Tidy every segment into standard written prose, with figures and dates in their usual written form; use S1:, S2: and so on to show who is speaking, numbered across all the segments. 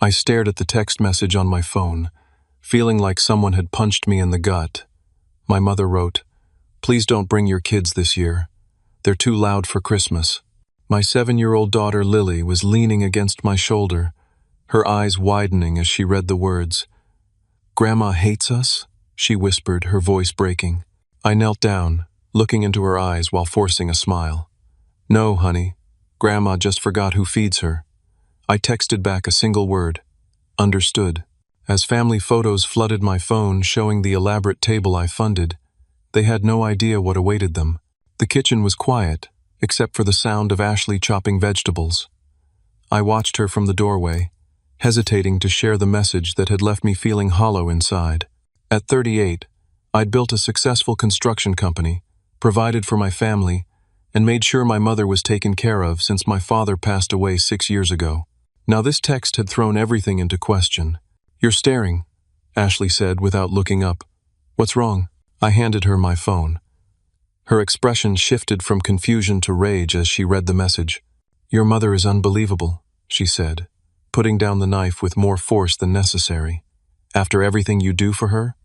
S1: I stared at the text message on my phone, feeling like someone had punched me in the gut. My mother wrote, "Please don't bring your kids this year. They're too loud for Christmas." My 7-year-old daughter Lily was leaning against my shoulder, her eyes widening as she read the words. "Grandma hates us?" she whispered, her voice breaking. I knelt down, looking into her eyes while forcing a smile. "No, honey. Grandma just forgot who feeds her." I texted back a single word. "Understood." As family photos flooded my phone showing the elaborate table I funded, they had no idea what awaited them. The kitchen was quiet, except for the sound of Ashley chopping vegetables. I watched her from the doorway, hesitating to share the message that had left me feeling hollow inside. At 38, I'd built a successful construction company, provided for my family, and made sure my mother was taken care of since my father passed away 6 years ago. Now this text had thrown everything into question. "You're staring," Ashley said without looking up. "What's wrong?" I handed her my phone. Her expression shifted from confusion to rage as she read the message. "Your mother is unbelievable," she said, putting down the knife with more force than necessary. "After everything you do for her?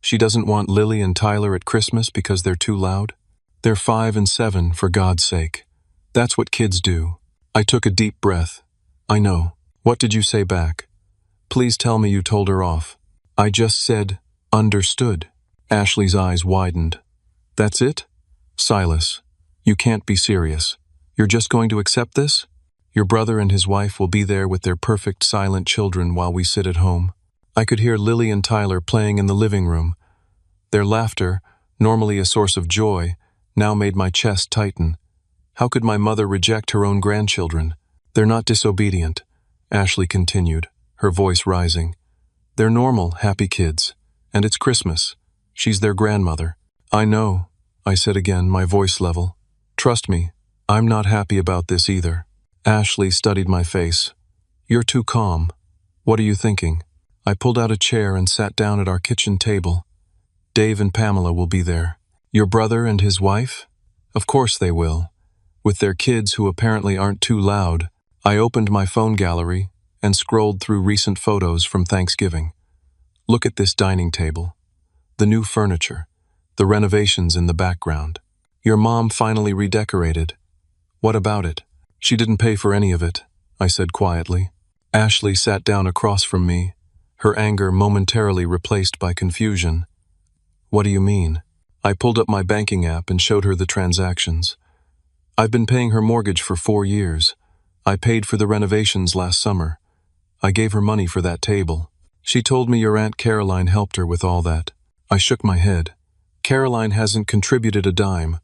S1: She doesn't want Lily and Tyler at Christmas because they're too loud? They're 5 and 7, for God's sake. That's what kids do." I took a deep breath. "I know. What did you say back? Please tell me you told her off." "I just said, understood." Ashley's eyes widened. "That's it? Silas, you can't be serious. You're just going to accept this? Your brother and his wife will be there with their perfect silent children while we sit at home." I could hear Lily and Tyler playing in the living room. Their laughter, normally a source of joy, now made my chest tighten. How could my mother reject her own grandchildren? "They're not disobedient," Ashley continued, her voice rising. "They're normal, happy kids. And it's Christmas. She's their grandmother." "I know," I said again, my voice level. "Trust me, I'm not happy about this either." Ashley studied my face. "You're too calm. What are you thinking?" I pulled out a chair and sat down at our kitchen table. "Dave and Pamela will be there." "Your brother and his wife?" "Of course they will. With their kids who apparently aren't too loud." I opened my phone gallery and scrolled through recent photos from Thanksgiving. "Look at this dining table. The new furniture. The renovations in the background. Your mom finally redecorated. What about it?" "She didn't pay for any of it," I said quietly. Ashley sat down across from me, her anger momentarily replaced by confusion. "What do you mean?" I pulled up my banking app and showed her the transactions. "I've been paying her mortgage for 4 years. I paid for the renovations last summer. I gave her money for that table. She told me your Aunt Caroline helped her with all that." I shook my head. "Caroline hasn't contributed a dime.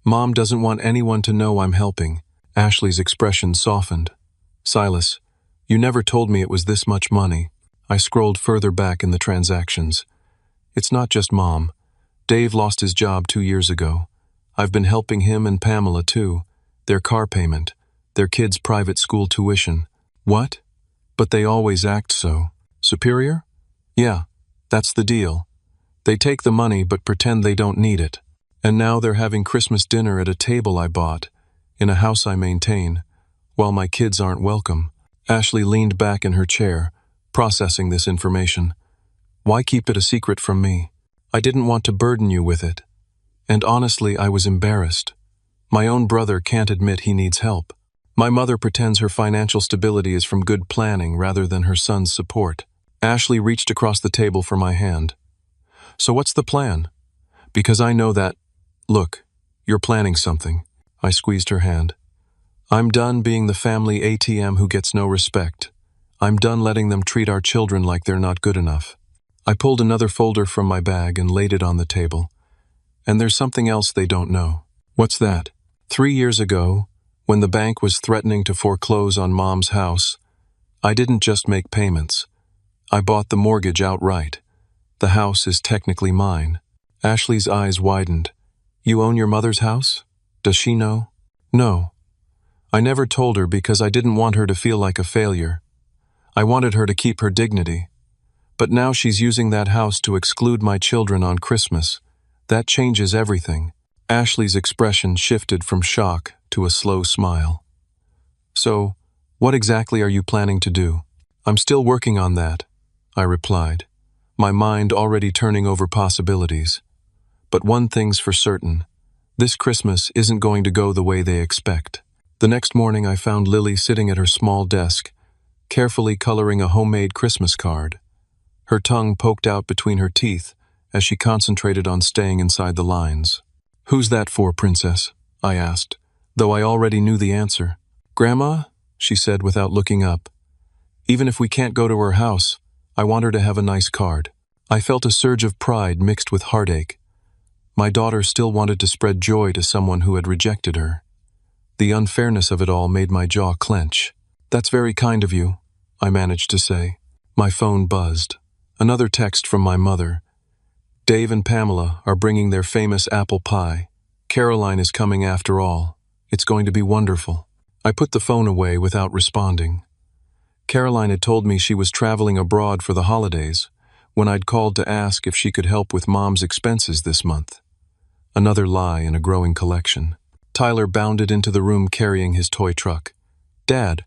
S1: Mom doesn't want anyone to know I'm helping." Ashley's expression softened. "Silas, you never told me it was this much money." I scrolled further back in the transactions. "It's not just Mom. Dave lost his job 2 years ago. I've been helping him and Pamela too. Their car payment, their kids' private school tuition." "What? But they always act so superior?" "Yeah, that's the deal. They take the money but pretend they don't need it. And now they're having Christmas dinner at a table I bought, in a house I maintain, while my kids aren't welcome." Ashley leaned back in her chair, processing this information. "Why keep it a secret from me? I didn't want to burden you with it. And honestly, I was embarrassed. My own brother can't admit he needs help. My mother pretends her financial stability is from good planning rather than her son's support." Ashley reached across the table for my hand. "So what's the plan? Because I know that—" "Look, you're planning something." I squeezed her hand. "I'm done being the family ATM who gets no respect. I'm done letting them treat our children like they're not good enough." I pulled another folder from my bag and laid it on the table. "And there's something else they don't know." "What's that?" 3 years ago, when the bank was threatening to foreclose on Mom's house, I didn't just make payments. I bought the mortgage outright. The house is technically mine." Ashley's eyes widened. "You own your mother's house? Does she know?" "No. I never told her because I didn't want her to feel like a failure. I wanted her to keep her dignity. But now she's using that house to exclude my children on Christmas. That changes everything." Ashley's expression shifted from shock to a slow smile. "So, what exactly are you planning to do?" I'm still working on that, I replied, my mind already turning over possibilities. But one thing's for certain. This Christmas isn't going to go the way they expect. The next morning I found Lily sitting at her small desk, carefully coloring a homemade Christmas card. Her tongue poked out between her teeth as she concentrated on staying inside the lines. "Who's that for, Princess?" I asked, though I already knew the answer. "Grandma," she said without looking up. "Even if we can't go to her house, I want her to have a nice card." I felt a surge of pride mixed with heartache. My daughter still wanted to spread joy to someone who had rejected her. The unfairness of it all made my jaw clench. "That's very kind of you," I managed to say. My phone buzzed. Another text from my mother. "Dave and Pamela are bringing their famous apple pie. Caroline is coming after all. It's going to be wonderful." I put the phone away without responding. Caroline had told me she was traveling abroad for the holidays when I'd called to ask if she could help with Mom's expenses this month. Another lie in a growing collection. Tyler bounded into the room carrying his toy truck. "Dad,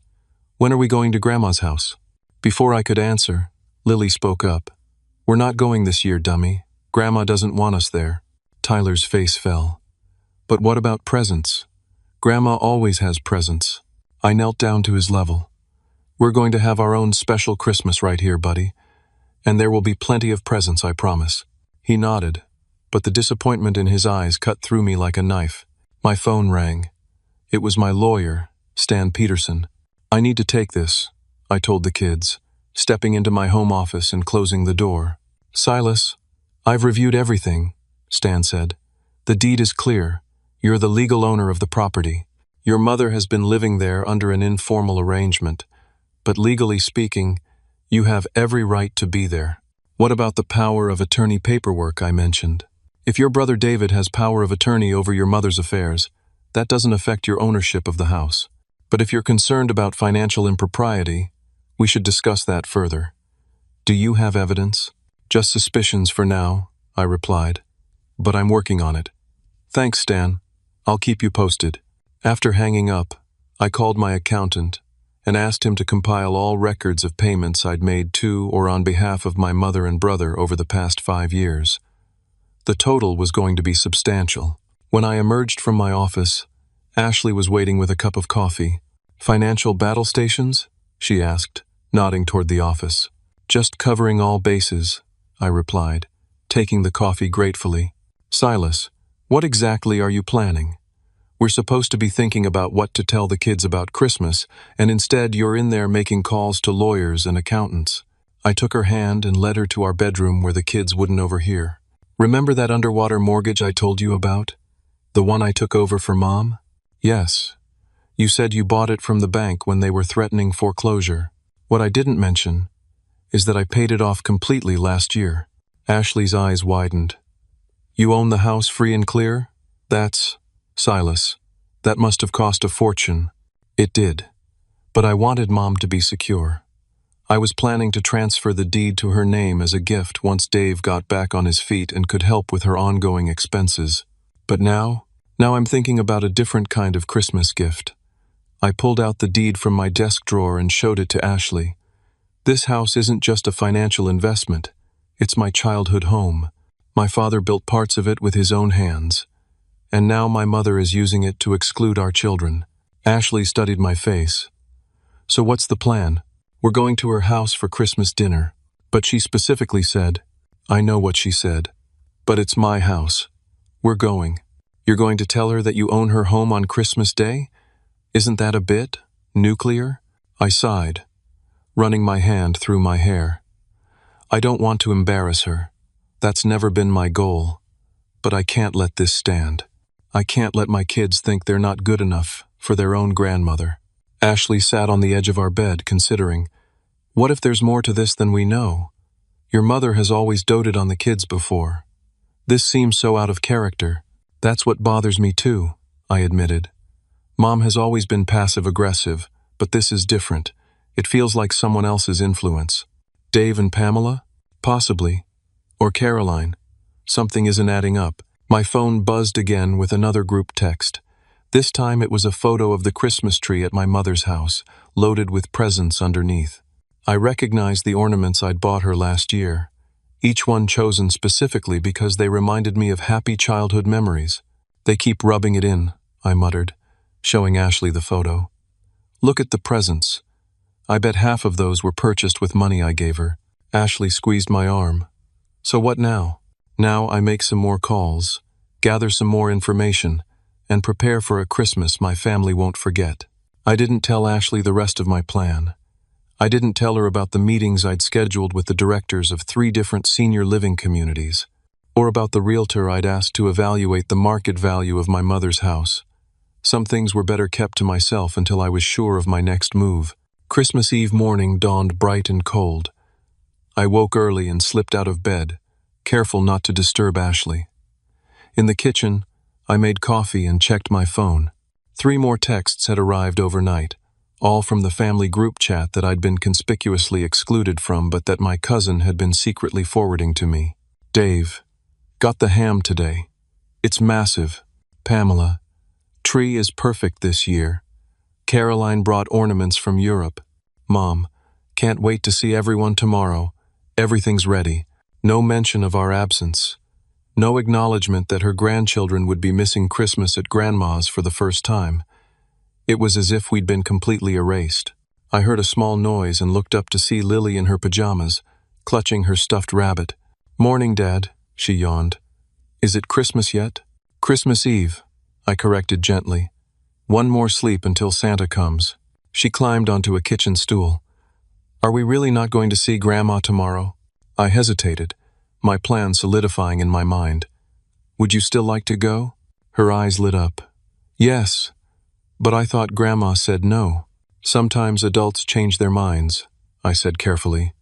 S1: when are we going to Grandma's house?" Before I could answer, Lily spoke up. "We're not going this year, dummy. Grandma doesn't want us there." Tyler's face fell. "But what about presents? Grandma always has presents." I knelt down to his level. "We're going to have our own special Christmas right here, buddy. And there will be plenty of presents, I promise." He nodded, but the disappointment in his eyes cut through me like a knife. My phone rang. It was my lawyer, Stan Peterson. "I need to take this," I told the kids, stepping into my home office and closing the door. "Silas, I've reviewed everything," Stan said. "The deed is clear. You're the legal owner of the property. Your mother has been living there under an informal arrangement, but legally speaking, you have every right to be there." "What about the power of attorney paperwork I mentioned?" "If your brother David has power of attorney over your mother's affairs, that doesn't affect your ownership of the house. But if you're concerned about financial impropriety, we should discuss that further. Do you have evidence?" "Just suspicions for now," I replied, "but I'm working on it." "Thanks, Stan. I'll keep you posted." After hanging up, I called my accountant and asked him to compile all records of payments I'd made to or on behalf of my mother and brother over the past 5 years. The total was going to be substantial. When I emerged from my office, Ashley was waiting with a cup of coffee. "Financial battle stations?" she asked, nodding toward the office. "Just covering all bases," I replied, taking the coffee gratefully. "Silas, what exactly are you planning? We're supposed to be thinking about what to tell the kids about Christmas, and instead you're in there making calls to lawyers and accountants." I took her hand and led her to our bedroom where the kids wouldn't overhear. "Remember that underwater mortgage I told you about? The one I took over for Mom?" "Yes. You said you bought it from the bank when they were threatening foreclosure. What I didn't mention is that I paid it off completely last year." Ashley's eyes widened. "You own the house free and clear? Silas, that must have cost a fortune." "It did. But I wanted Mom to be secure. I was planning to transfer the deed to her name as a gift once Dave got back on his feet and could help with her ongoing expenses. But now I'm thinking about a different kind of Christmas gift." I pulled out the deed from my desk drawer and showed it to Ashley. "This house isn't just a financial investment. It's my childhood home. My father built parts of it with his own hands. And now my mother is using it to exclude our children." Ashley studied my face. "So what's the plan?" "We're going to her house for Christmas dinner." "But she specifically said—" "I know what she said. But it's my house. We're going." "You're going to tell her that you own her home on Christmas Day? Isn't that a bit nuclear?" I sighed, running my hand through my hair. "I don't want to embarrass her. That's never been my goal. But I can't let this stand. I can't let my kids think they're not good enough for their own grandmother." Ashley sat on the edge of our bed, considering. "What if there's more to this than we know? Your mother has always doted on the kids before. This seems so out of character." "That's what bothers me too," I admitted. "Mom has always been passive-aggressive, but this is different. It feels like someone else's influence." "Dave and Pamela? Possibly. Or Caroline. Something isn't adding up." My phone buzzed again with another group text. This time it was a photo of the Christmas tree at my mother's house, loaded with presents underneath. I recognized the ornaments I'd bought her last year, each one chosen specifically because they reminded me of happy childhood memories. "They keep rubbing it in," I muttered, showing Ashley the photo. "Look at the presents. I bet half of those were purchased with money I gave her." Ashley squeezed my arm. "So what now?" "Now I make some more calls, gather some more information, and prepare for a Christmas my family won't forget." I didn't tell Ashley the rest of my plan. I didn't tell her about the meetings I'd scheduled with the directors of 3 different senior living communities, or about the realtor I'd asked to evaluate the market value of my mother's house. Some things were better kept to myself until I was sure of my next move. Christmas Eve morning dawned bright and cold. I woke early and slipped out of bed, careful not to disturb Ashley. In the kitchen, I made coffee and checked my phone. 3 more texts had arrived overnight, all from the family group chat that I'd been conspicuously excluded from but that my cousin had been secretly forwarding to me. "Dave, got the ham today. It's massive. Pamela, tree is perfect this year. Caroline brought ornaments from Europe. Mom, can't wait to see everyone tomorrow. Everything's ready. No mention of our absence. No acknowledgement that her grandchildren would be missing Christmas at Grandma's for the first time. It was as if we'd been completely erased." I heard a small noise and looked up to see Lily in her pajamas, clutching her stuffed rabbit. "Morning, Dad," she yawned. "Is it Christmas yet?" "Christmas Eve," I corrected gently. "One more sleep until Santa comes." She climbed onto a kitchen stool. "Are we really not going to see Grandma tomorrow?" I hesitated, my plan solidifying in my mind. "Would you still like to go?" Her eyes lit up. "Yes, but I thought Grandma said no." "Sometimes adults change their minds," I said carefully.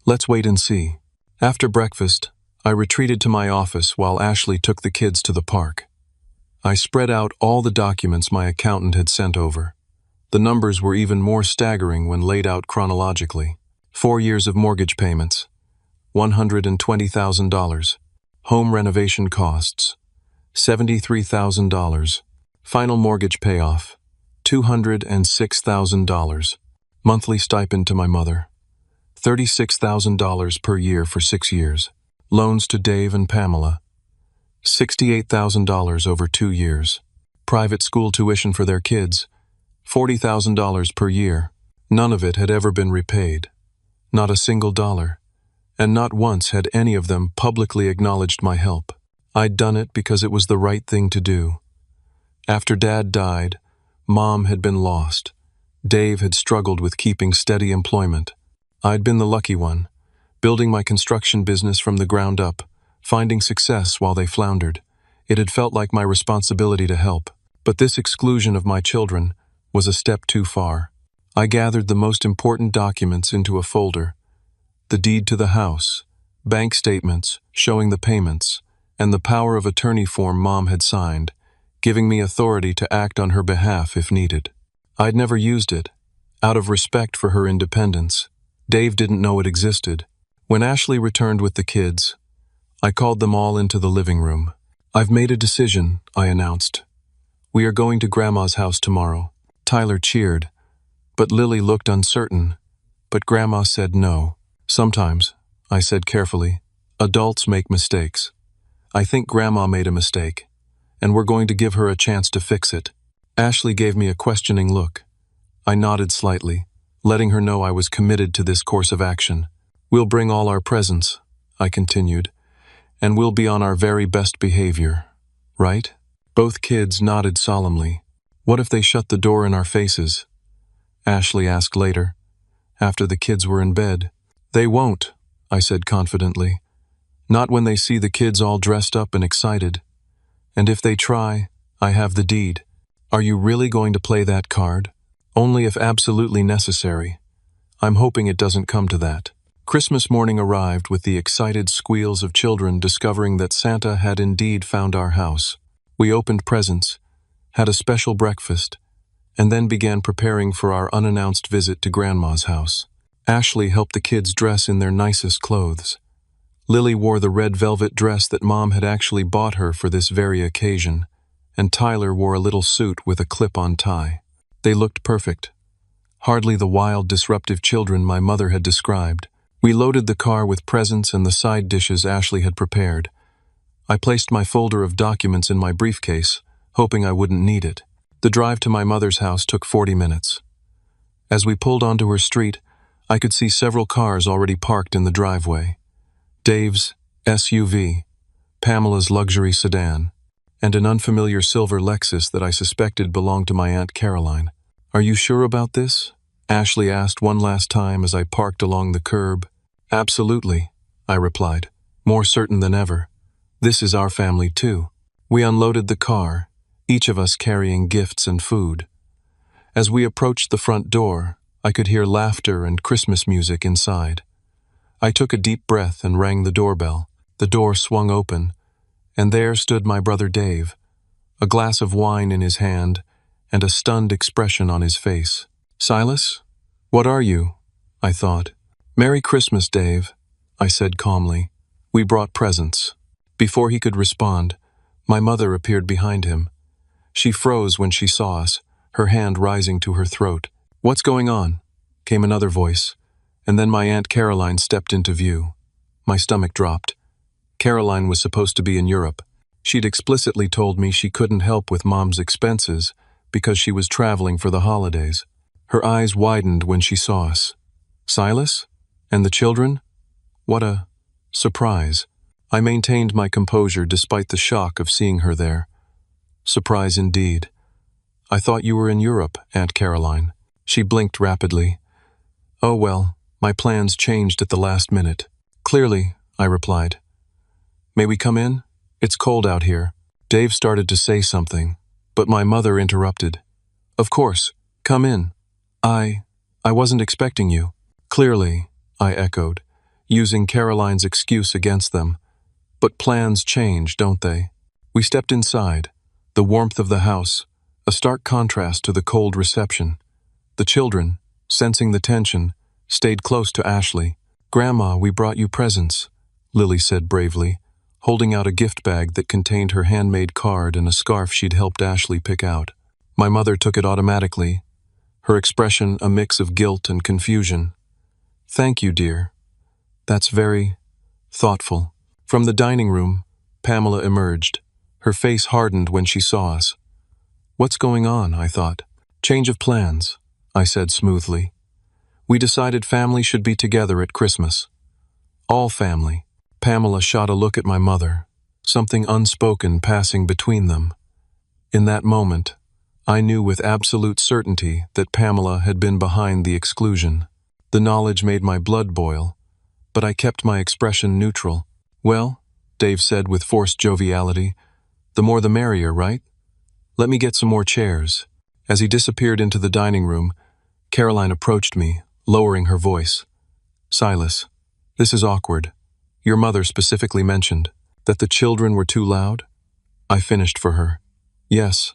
S1: "Let's wait and see." After breakfast, I retreated to my office while Ashley took the kids to the park. I spread out all the documents my accountant had sent over. The numbers were even more staggering when laid out chronologically. 4 years of mortgage payments, $120,000. Home renovation costs, $73,000. Final mortgage payoff, $206,000. Monthly stipend to my mother, $36,000 per year for 6 years. Loans to Dave and Pamela, $68,000 over 2 years. Private school tuition for their kids, $40,000 per year. None of it had ever been repaid. Not a single dollar. And not once had any of them publicly acknowledged my help. I'd done it because it was the right thing to do. After Dad died, Mom had been lost. Dave had struggled with keeping steady employment. I'd been the lucky one, building my construction business from the ground up, finding success while they floundered. It had felt like my responsibility to help. But this exclusion of my children was a step too far. I gathered the most important documents into a folder: the deed to the house, bank statements showing the payments, and the power of attorney form Mom had signed, giving me authority to act on her behalf if needed. I'd never used it, out of respect for her independence. Dave didn't know it existed. When Ashley returned with the kids, I called them all into the living room. "I've made a decision," I announced. "We are going to Grandma's house tomorrow." Tyler cheered, but Lily looked uncertain. But Grandma said no. "Sometimes," I said carefully, "adults make mistakes. I think Grandma made a mistake, and we're going to give her a chance to fix it." Ashley gave me a questioning look. I nodded slightly, letting her know I was committed to this course of action. "We'll bring all our presents," I continued, "and we'll be on our very best behavior, right?" Both kids nodded solemnly. "What if they shut the door in our faces?" Ashley asked later, after the kids were in bed. "They won't," I said confidently. "Not when they see the kids all dressed up and excited. And if they try, I have the deed." "Are you really going to play that card?" "Only if absolutely necessary. I'm hoping it doesn't come to that." Christmas morning arrived with the excited squeals of children discovering that Santa had indeed found our house. We opened presents, had a special breakfast, and then began preparing for our unannounced visit to Grandma's house. Ashley helped the kids dress in their nicest clothes. Lily wore the red velvet dress that Mom had actually bought her for this very occasion, and Tyler wore a little suit with a clip-on tie. They looked perfect. hardly the wild, disruptive children my mother had described. We loaded the car with presents and the side dishes Ashley had prepared. I placed my folder of documents in my briefcase, hoping I wouldn't need it. The drive to my mother's house took 40 minutes. As we pulled onto her street, I could see several cars already parked in the driveway. Dave's SUV, Pamela's luxury sedan, and an unfamiliar silver Lexus that I suspected belonged to my Aunt Caroline. "Are you sure about this?" Ashley asked one last time as I parked along the curb. "Absolutely," I replied, more certain than ever. "This is our family too." We unloaded the car, each of us carrying gifts and food. As we approached the front door, I could hear laughter and Christmas music inside. I took a deep breath and rang the doorbell. The door swung open, and there stood my brother Dave, a glass of wine in his hand and a stunned expression on his face. "Silas? What are you?" I thought. "Merry Christmas, Dave," I said calmly. "We brought presents." Before he could respond, my mother appeared behind him. She froze when she saw us, her hand rising to her throat. "What's going on?" came another voice, and then my Aunt Caroline stepped into view. My stomach dropped. Caroline was supposed to be in Europe. She'd explicitly told me she couldn't help with Mom's expenses because she was traveling for the holidays. Her eyes widened when she saw us. "Silas? And the children?" What a surprise. I maintained my composure despite the shock of seeing her there. Surprise indeed. "I thought you were in Europe, Aunt Caroline." She blinked rapidly. "Oh well, my plans changed at the last minute." "Clearly," I replied. "May we come in? It's cold out here." Dave started to say something, but my mother interrupted. "Of course, come in. I wasn't expecting you." "Clearly," I echoed, using Caroline's excuse against them. But plans change, don't they? We stepped inside, the warmth of the house, a stark contrast to the cold reception. The children, sensing the tension, stayed close to Ashley. "Grandma, we brought you presents," Lily said bravely, holding out a gift bag that contained her handmade card and a scarf she'd helped Ashley pick out. My mother took it automatically, her expression a mix of guilt and confusion. "Thank you, dear. That's very thoughtful." From the dining room, Pamela emerged. Her face hardened when she saw us. "What's going on?" I thought. "Change of plans," I said smoothly. "We decided family should be together at Christmas. All family." Pamela shot a look at my mother, something unspoken passing between them. In that moment, I knew with absolute certainty that Pamela had been behind the exclusion. The knowledge made my blood boil, but I kept my expression neutral. "Well," Dave said with forced joviality, "the more the merrier, right? Let me get some more chairs." As he disappeared into the dining room, Caroline approached me, lowering her voice. "Silas, this is awkward. Your mother specifically mentioned that the children were too loud." I finished for her. "Yes,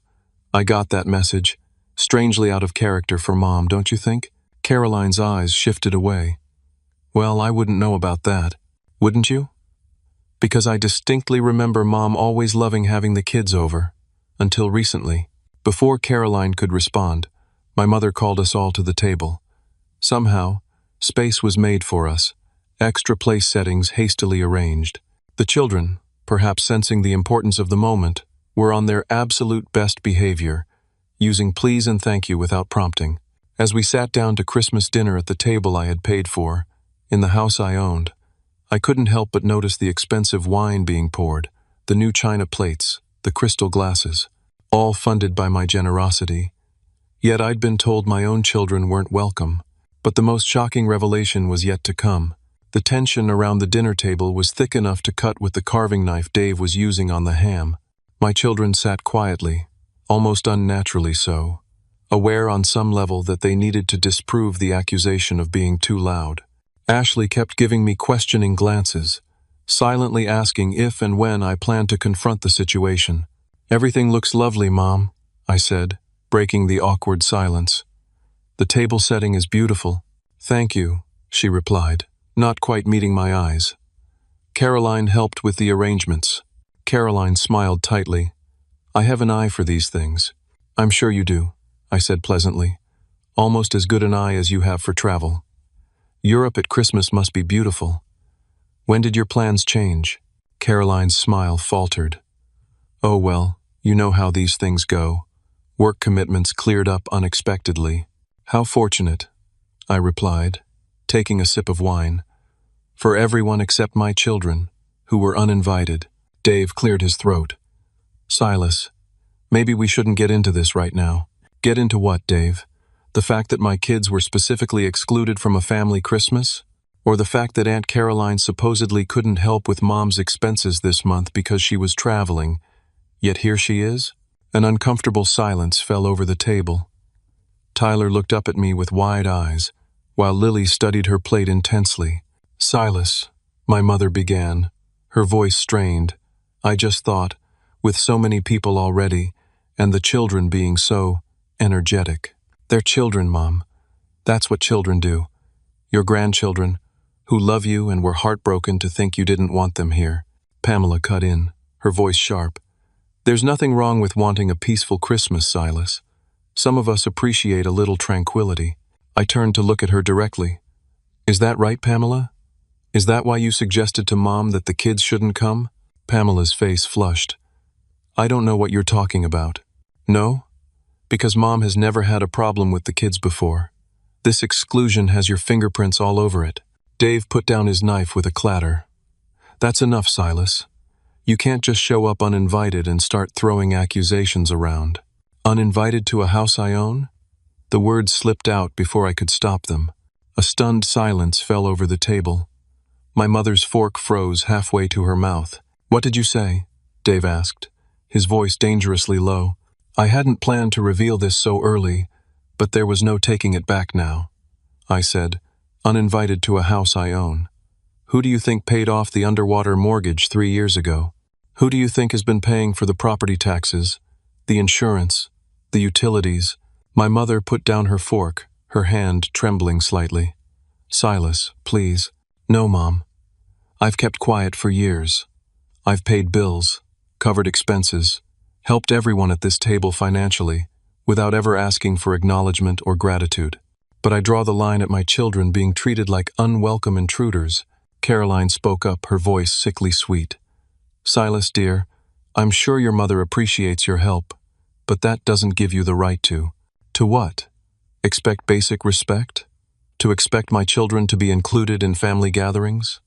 S1: I got that message. Strangely out of character for Mom, don't you think?" Caroline's eyes shifted away. "Well, I wouldn't know about that. Wouldn't you?" "Because I distinctly remember Mom always loving having the kids over. Until recently." Before Caroline could respond, my mother called us all to the table. Somehow, space was made for us, extra place settings hastily arranged. The children, perhaps sensing the importance of the moment, were on their absolute best behavior, using please and thank you without prompting. As we sat down to Christmas dinner at the table I had paid for, in the house I owned, I couldn't help but notice the expensive wine being poured, the new china plates, the crystal glasses, all funded by my generosity. Yet I'd been told my own children weren't welcome. But the most shocking revelation was yet to come. The tension around the dinner table was thick enough to cut with the carving knife Dave was using on the ham. My children sat quietly, almost unnaturally so, aware on some level that they needed to disprove the accusation of being too loud. Ashley kept giving me questioning glances, silently asking if and when I planned to confront the situation. "Everything looks lovely, Mom," I said, breaking the awkward silence. "The table setting is beautiful." "Thank you," she replied, not quite meeting my eyes. "Caroline helped with the arrangements." Caroline smiled tightly. "I have an eye for these things." "I'm sure you do," I said pleasantly. almost as good an eye as you have for travel. Europe at Christmas must be beautiful. When did your plans change? Caroline's smile faltered. Oh well, you know how these things go. Work commitments cleared up unexpectedly. How fortunate, I replied, taking a sip of wine. For everyone except my children, who were uninvited. Dave cleared his throat. Silas, maybe we shouldn't get into this right now. Get into what, Dave? The fact that my kids were specifically excluded from a family Christmas? Or the fact that Aunt Caroline supposedly couldn't help with Mom's expenses this month because she was traveling, yet here she is? An uncomfortable silence fell over the table. Tyler looked up at me with wide eyes, while Lily studied her plate intensely. Silas, my mother began, her voice strained. I just thought, with so many people already, and the children being so energetic. They're children, Mom. That's what children do. Your grandchildren, who love you and were heartbroken to think you didn't want them here. Pamela cut in, her voice sharp. There's nothing wrong with wanting a peaceful Christmas, Silas. Some of us appreciate a little tranquility. I turned to look at her directly. Is that right, Pamela? Is that why you suggested to Mom that the kids shouldn't come? Pamela's face flushed. I don't know what you're talking about. No? Because Mom has never had a problem with the kids before. This exclusion has your fingerprints all over it. Dave put down his knife with a clatter. That's enough, Silas. You can't just show up uninvited and start throwing accusations around. Uninvited to a house I own? The words slipped out before I could stop them. A stunned silence fell over the table. My mother's fork froze halfway to her mouth. What did you say? Dave asked, his voice dangerously low. I hadn't planned to reveal this so early, but there was no taking it back now. I said, uninvited to a house I own. Who do you think paid off the underwater mortgage 3 years ago? Who do you think has been paying for the property taxes, the insurance, the utilities? My mother put down her fork, her hand trembling slightly. Silas, please. No, Mom. I've kept quiet for years. I've paid bills, covered expenses, helped everyone at this table financially, without ever asking for acknowledgement or gratitude. But I draw the line at my children being treated like unwelcome intruders. Caroline spoke up, her voice sickly sweet. Silas, dear, I'm sure your mother appreciates your help, but that doesn't give you the right to. To what? Expect basic respect? To expect my children to be included in family gatherings?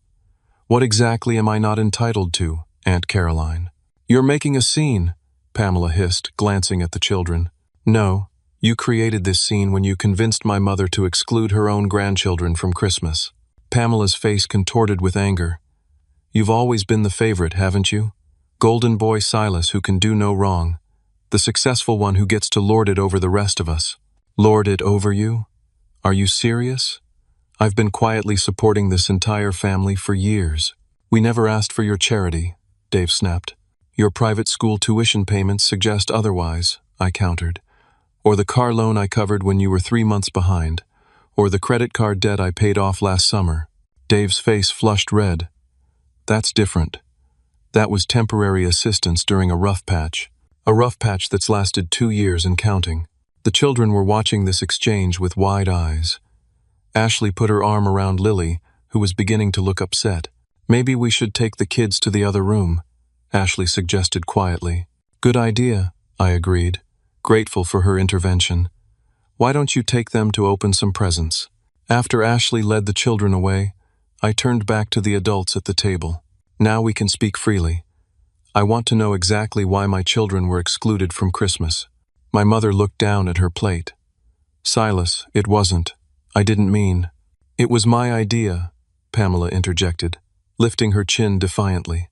S1: What exactly am I not entitled to, Aunt Caroline? You're making a scene, Pamela hissed, glancing at the children. No, you created this scene when you convinced my mother to exclude her own grandchildren from Christmas. Pamela's face contorted with anger. You've always been the favorite, haven't you? Golden boy Silas who can do no wrong. The successful one who gets to lord it over the rest of us. Lord it over you? Are you serious? I've been quietly supporting this entire family for years. We never asked for your charity, Dave snapped. Your private school tuition payments suggest otherwise, I countered. Or the car loan I covered when you were 3 months behind. Or the credit card debt I paid off last summer. Dave's face flushed red. That's different. That was temporary assistance during a rough patch. A rough patch that's lasted 2 years and counting. The children were watching this exchange with wide eyes. Ashley put her arm around Lily, who was beginning to look upset. Maybe we should take the kids to the other room, Ashley suggested quietly. Good idea, I agreed, grateful for her intervention. Why don't you take them to open some presents? After Ashley led the children away, I turned back to the adults at the table. Now we can speak freely. I want to know exactly why my children were excluded from Christmas. My mother looked down at her plate. Silas, it wasn't. I didn't mean. It was my idea, Pamela interjected, lifting her chin defiantly.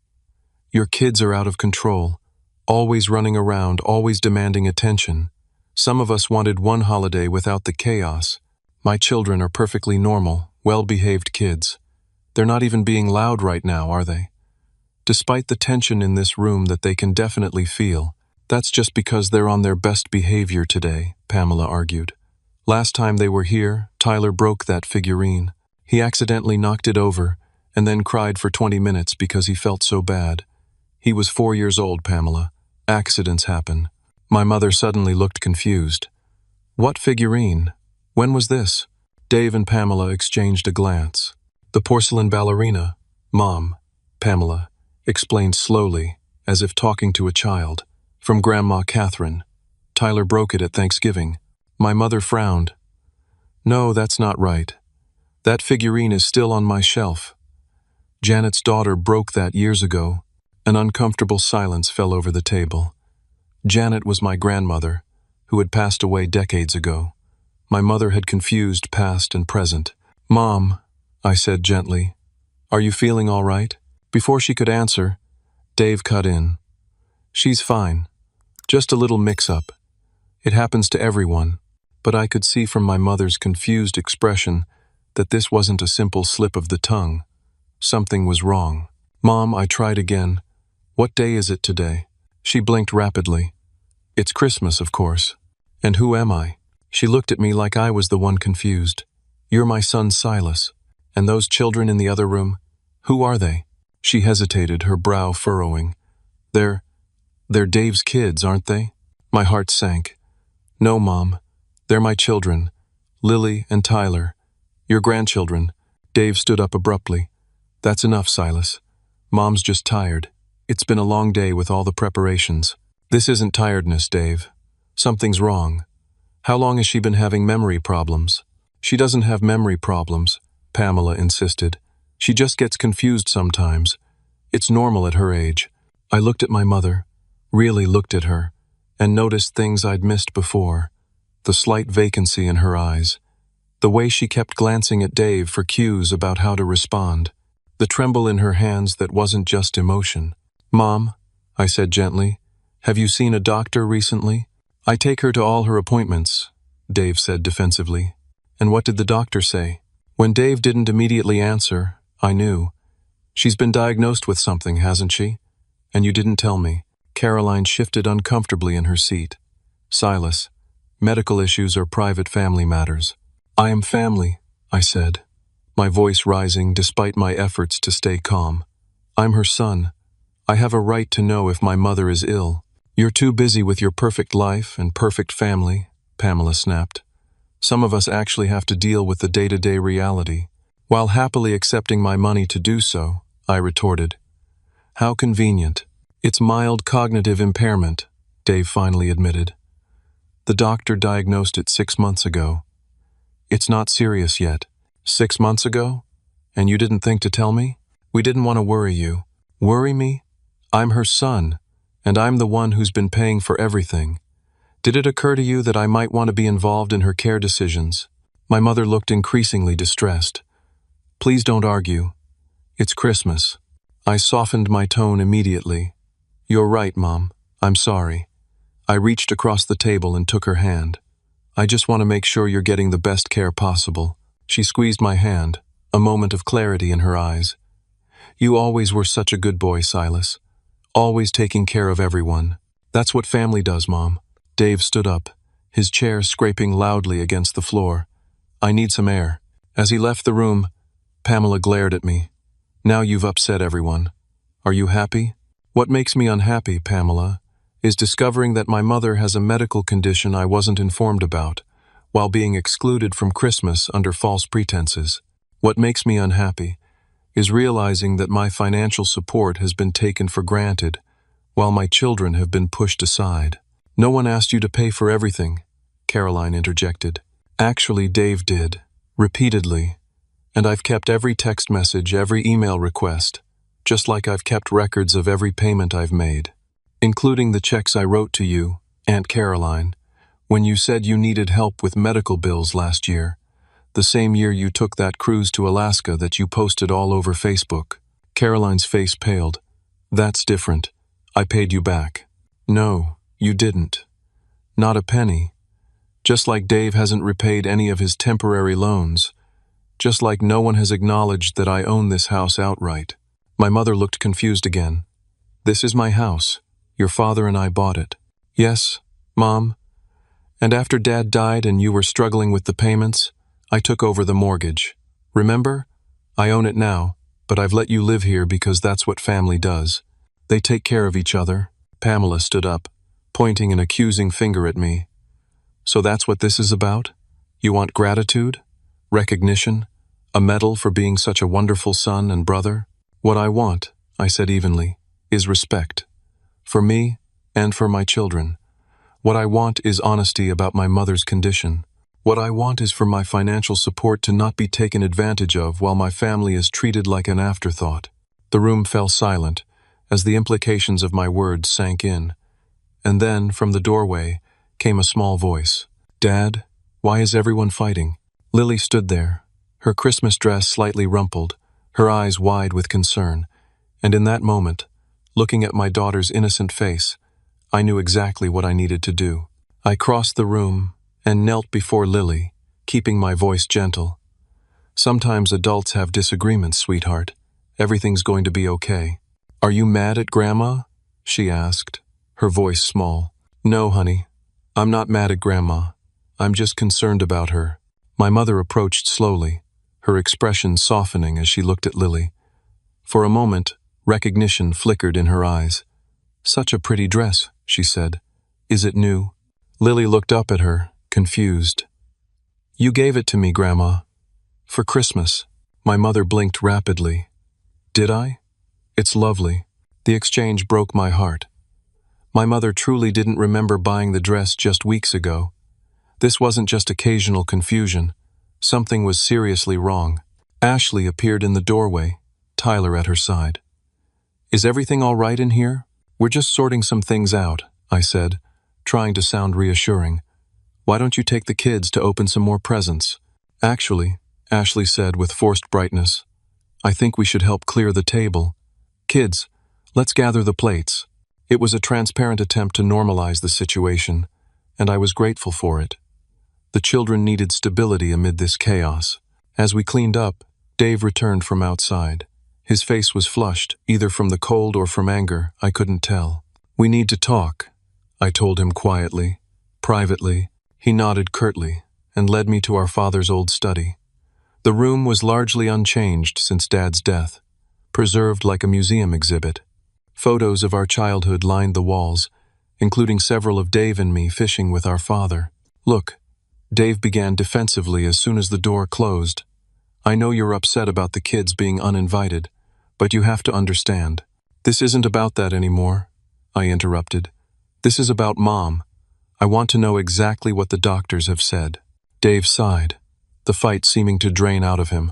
S1: Your kids are out of control, always running around, always demanding attention. Some of us wanted one holiday without the chaos. My children are perfectly normal, well-behaved kids. They're not even being loud right now, are they? Despite the tension in this room that they can definitely feel, that's just because they're on their best behavior today, Pamela argued. Last time they were here, Tyler broke that figurine. He accidentally knocked it over and then cried for 20 minutes because he felt so bad. He was 4 years old, Pamela. Accidents happen. My mother suddenly looked confused. What figurine? When was this? Dave and Pamela exchanged a glance. The porcelain ballerina, Mom, Pamela, explained slowly, as if talking to a child. From Grandma Catherine. Tyler broke it at Thanksgiving. My mother frowned. No, that's not right. That figurine is still on my shelf. Janet's daughter broke that years ago. An uncomfortable silence fell over the table. Janet was my grandmother, who had passed away decades ago. My mother had confused past and present. Mom, I said gently, are you feeling all right? Before she could answer, Dave cut in. She's fine. Just a little mix-up. It happens to everyone, but I could see from my mother's confused expression that this wasn't a simple slip of the tongue. Something was wrong. Mom, I tried again. What day is it today? She blinked rapidly. It's Christmas, of course. And who am I? She looked at me like I was the one confused. You're my son Silas. And those children in the other room, who are they? She hesitated, her brow furrowing. They're Dave's kids, aren't they? My heart sank. No, Mom. They're my children. Lily and Tyler. Your grandchildren. Dave stood up abruptly. That's enough, Silas. Mom's just tired. It's been a long day with all the preparations. This isn't tiredness, Dave. Something's wrong. How long has she been having memory problems? She doesn't have memory problems, Pamela insisted. She just gets confused sometimes. It's normal at her age. I looked at my mother, really looked at her, and noticed things I'd missed before. The slight vacancy in her eyes. The way she kept glancing at Dave for cues about how to respond. The tremble in her hands that wasn't just emotion. Mom, I said gently, have you seen a doctor recently? I take her to all her appointments, Dave said defensively. And what did the doctor say? When Dave didn't immediately answer, I knew. She's been diagnosed with something, hasn't she? And you didn't tell me. Caroline shifted uncomfortably in her seat. Silas, medical issues are private family matters. I am family, I said, my voice rising despite my efforts to stay calm. I'm her son. I have a right to know if my mother is ill. You're too busy with your perfect life and perfect family, Pamela snapped. Some of us actually have to deal with the day-to-day reality. While happily accepting my money to do so, I retorted. How convenient. It's mild cognitive impairment, Dave finally admitted. The doctor diagnosed it 6 months ago. It's not serious yet. 6 months ago? And you didn't think to tell me? We didn't want to worry you. Worry me? I'm her son, and I'm the one who's been paying for everything. Did it occur to you that I might want to be involved in her care decisions? My mother looked increasingly distressed. Please don't argue. It's Christmas. I softened my tone immediately. You're right, Mom. I'm sorry. I reached across the table and took her hand. I just want to make sure you're getting the best care possible. She squeezed my hand, a moment of clarity in her eyes. You always were such a good boy, Silas. Always taking care of everyone. That's what family does, Mom. Dave stood up, his chair scraping loudly against the floor. I need some air. As he left the room, Pamela glared at me. Now you've upset everyone. Are you happy? What makes me unhappy, Pamela, is discovering that my mother has a medical condition I wasn't informed about, while being excluded from Christmas under false pretenses. What makes me unhappy is realizing that my financial support has been taken for granted, while my children have been pushed aside. No one asked you to pay for everything, Caroline interjected. Actually, Dave did, repeatedly, and I've kept every text message, every email request, just like I've kept records of every payment I've made, including the checks I wrote to you, Aunt Caroline, when you said you needed help with medical bills last year, the same year you took that cruise to Alaska that you posted all over Facebook. Caroline's face paled. That's different. I paid you back. No, you didn't. Not a penny. Just like Dave hasn't repaid any of his temporary loans. Just like no one has acknowledged that I own this house outright. My mother looked confused again. This is my house. Your father and I bought it. Yes, Mom. And after Dad died and you were struggling with the payments, I took over the mortgage. Remember? I own it now, but I've let you live here because that's what family does. They take care of each other. Pamela stood up, pointing an accusing finger at me. So that's what this is about? You want gratitude? Recognition? A medal for being such a wonderful son and brother? What I want, I said evenly, is respect. For me and for my children. What I want is honesty about my mother's condition. What I want is for my financial support to not be taken advantage of while my family is treated like an afterthought. The room fell silent as the implications of my words sank in. And then, from the doorway, came a small voice. Dad, why is everyone fighting? Lily stood there, her Christmas dress slightly rumpled, her eyes wide with concern, and in that moment, looking at my daughter's innocent face, I knew exactly what I needed to do. I crossed the room and knelt before Lily, keeping my voice gentle. Sometimes adults have disagreements, sweetheart. Everything's going to be okay. Are you mad at Grandma? She asked, her voice small. No, honey. I'm not mad at Grandma. I'm just concerned about her. My mother approached slowly, her expression softening as she looked at Lily. For a moment, recognition flickered in her eyes. Such a pretty dress, she said. Is it new? Lily looked up at her, confused. You gave it to me, Grandma. For Christmas. My mother blinked rapidly. Did I? It's lovely. The exchange broke my heart. My mother truly didn't remember buying the dress just weeks ago. This wasn't just occasional confusion. Something was seriously wrong. Ashley appeared in the doorway, Tyler at her side. Is everything all right in here? We're just sorting some things out, I said, trying to sound reassuring. Why don't you take the kids to open some more presents? Actually, Ashley said with forced brightness, I think we should help clear the table. Kids, let's gather the plates. It was a transparent attempt to normalize the situation, and I was grateful for it. The children needed stability amid this chaos. As we cleaned up, Dave returned from outside. His face was flushed, either from the cold or from anger, I couldn't tell. We need to talk, I told him quietly. Privately, he nodded curtly and led me to our father's old study. The room was largely unchanged since Dad's death, preserved like a museum exhibit. Photos of our childhood lined the walls, including several of Dave and me fishing with our father. Look, Dave began defensively as soon as the door closed. I know you're upset about the kids being uninvited, but you have to understand. This isn't about that anymore, I interrupted. This is about Mom. I want to know exactly what the doctors have said. Dave sighed, the fight seeming to drain out of him.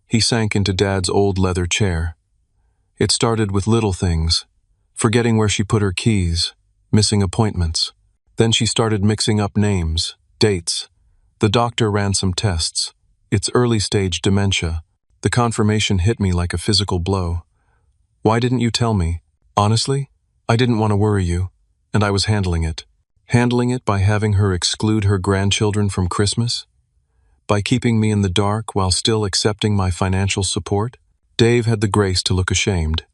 S1: He sank into Dad's old leather chair. It started with little things, forgetting where she put her keys, missing appointments. Then she started mixing up names, dates. The doctor ran some tests. It's early-stage dementia. The confirmation hit me like a physical blow. Why didn't you tell me? Honestly, I didn't want to worry you, and I was handling it. Handling it by having her exclude her grandchildren from Christmas? By keeping me in the dark while still accepting my financial support? Dave had the grace to look ashamed.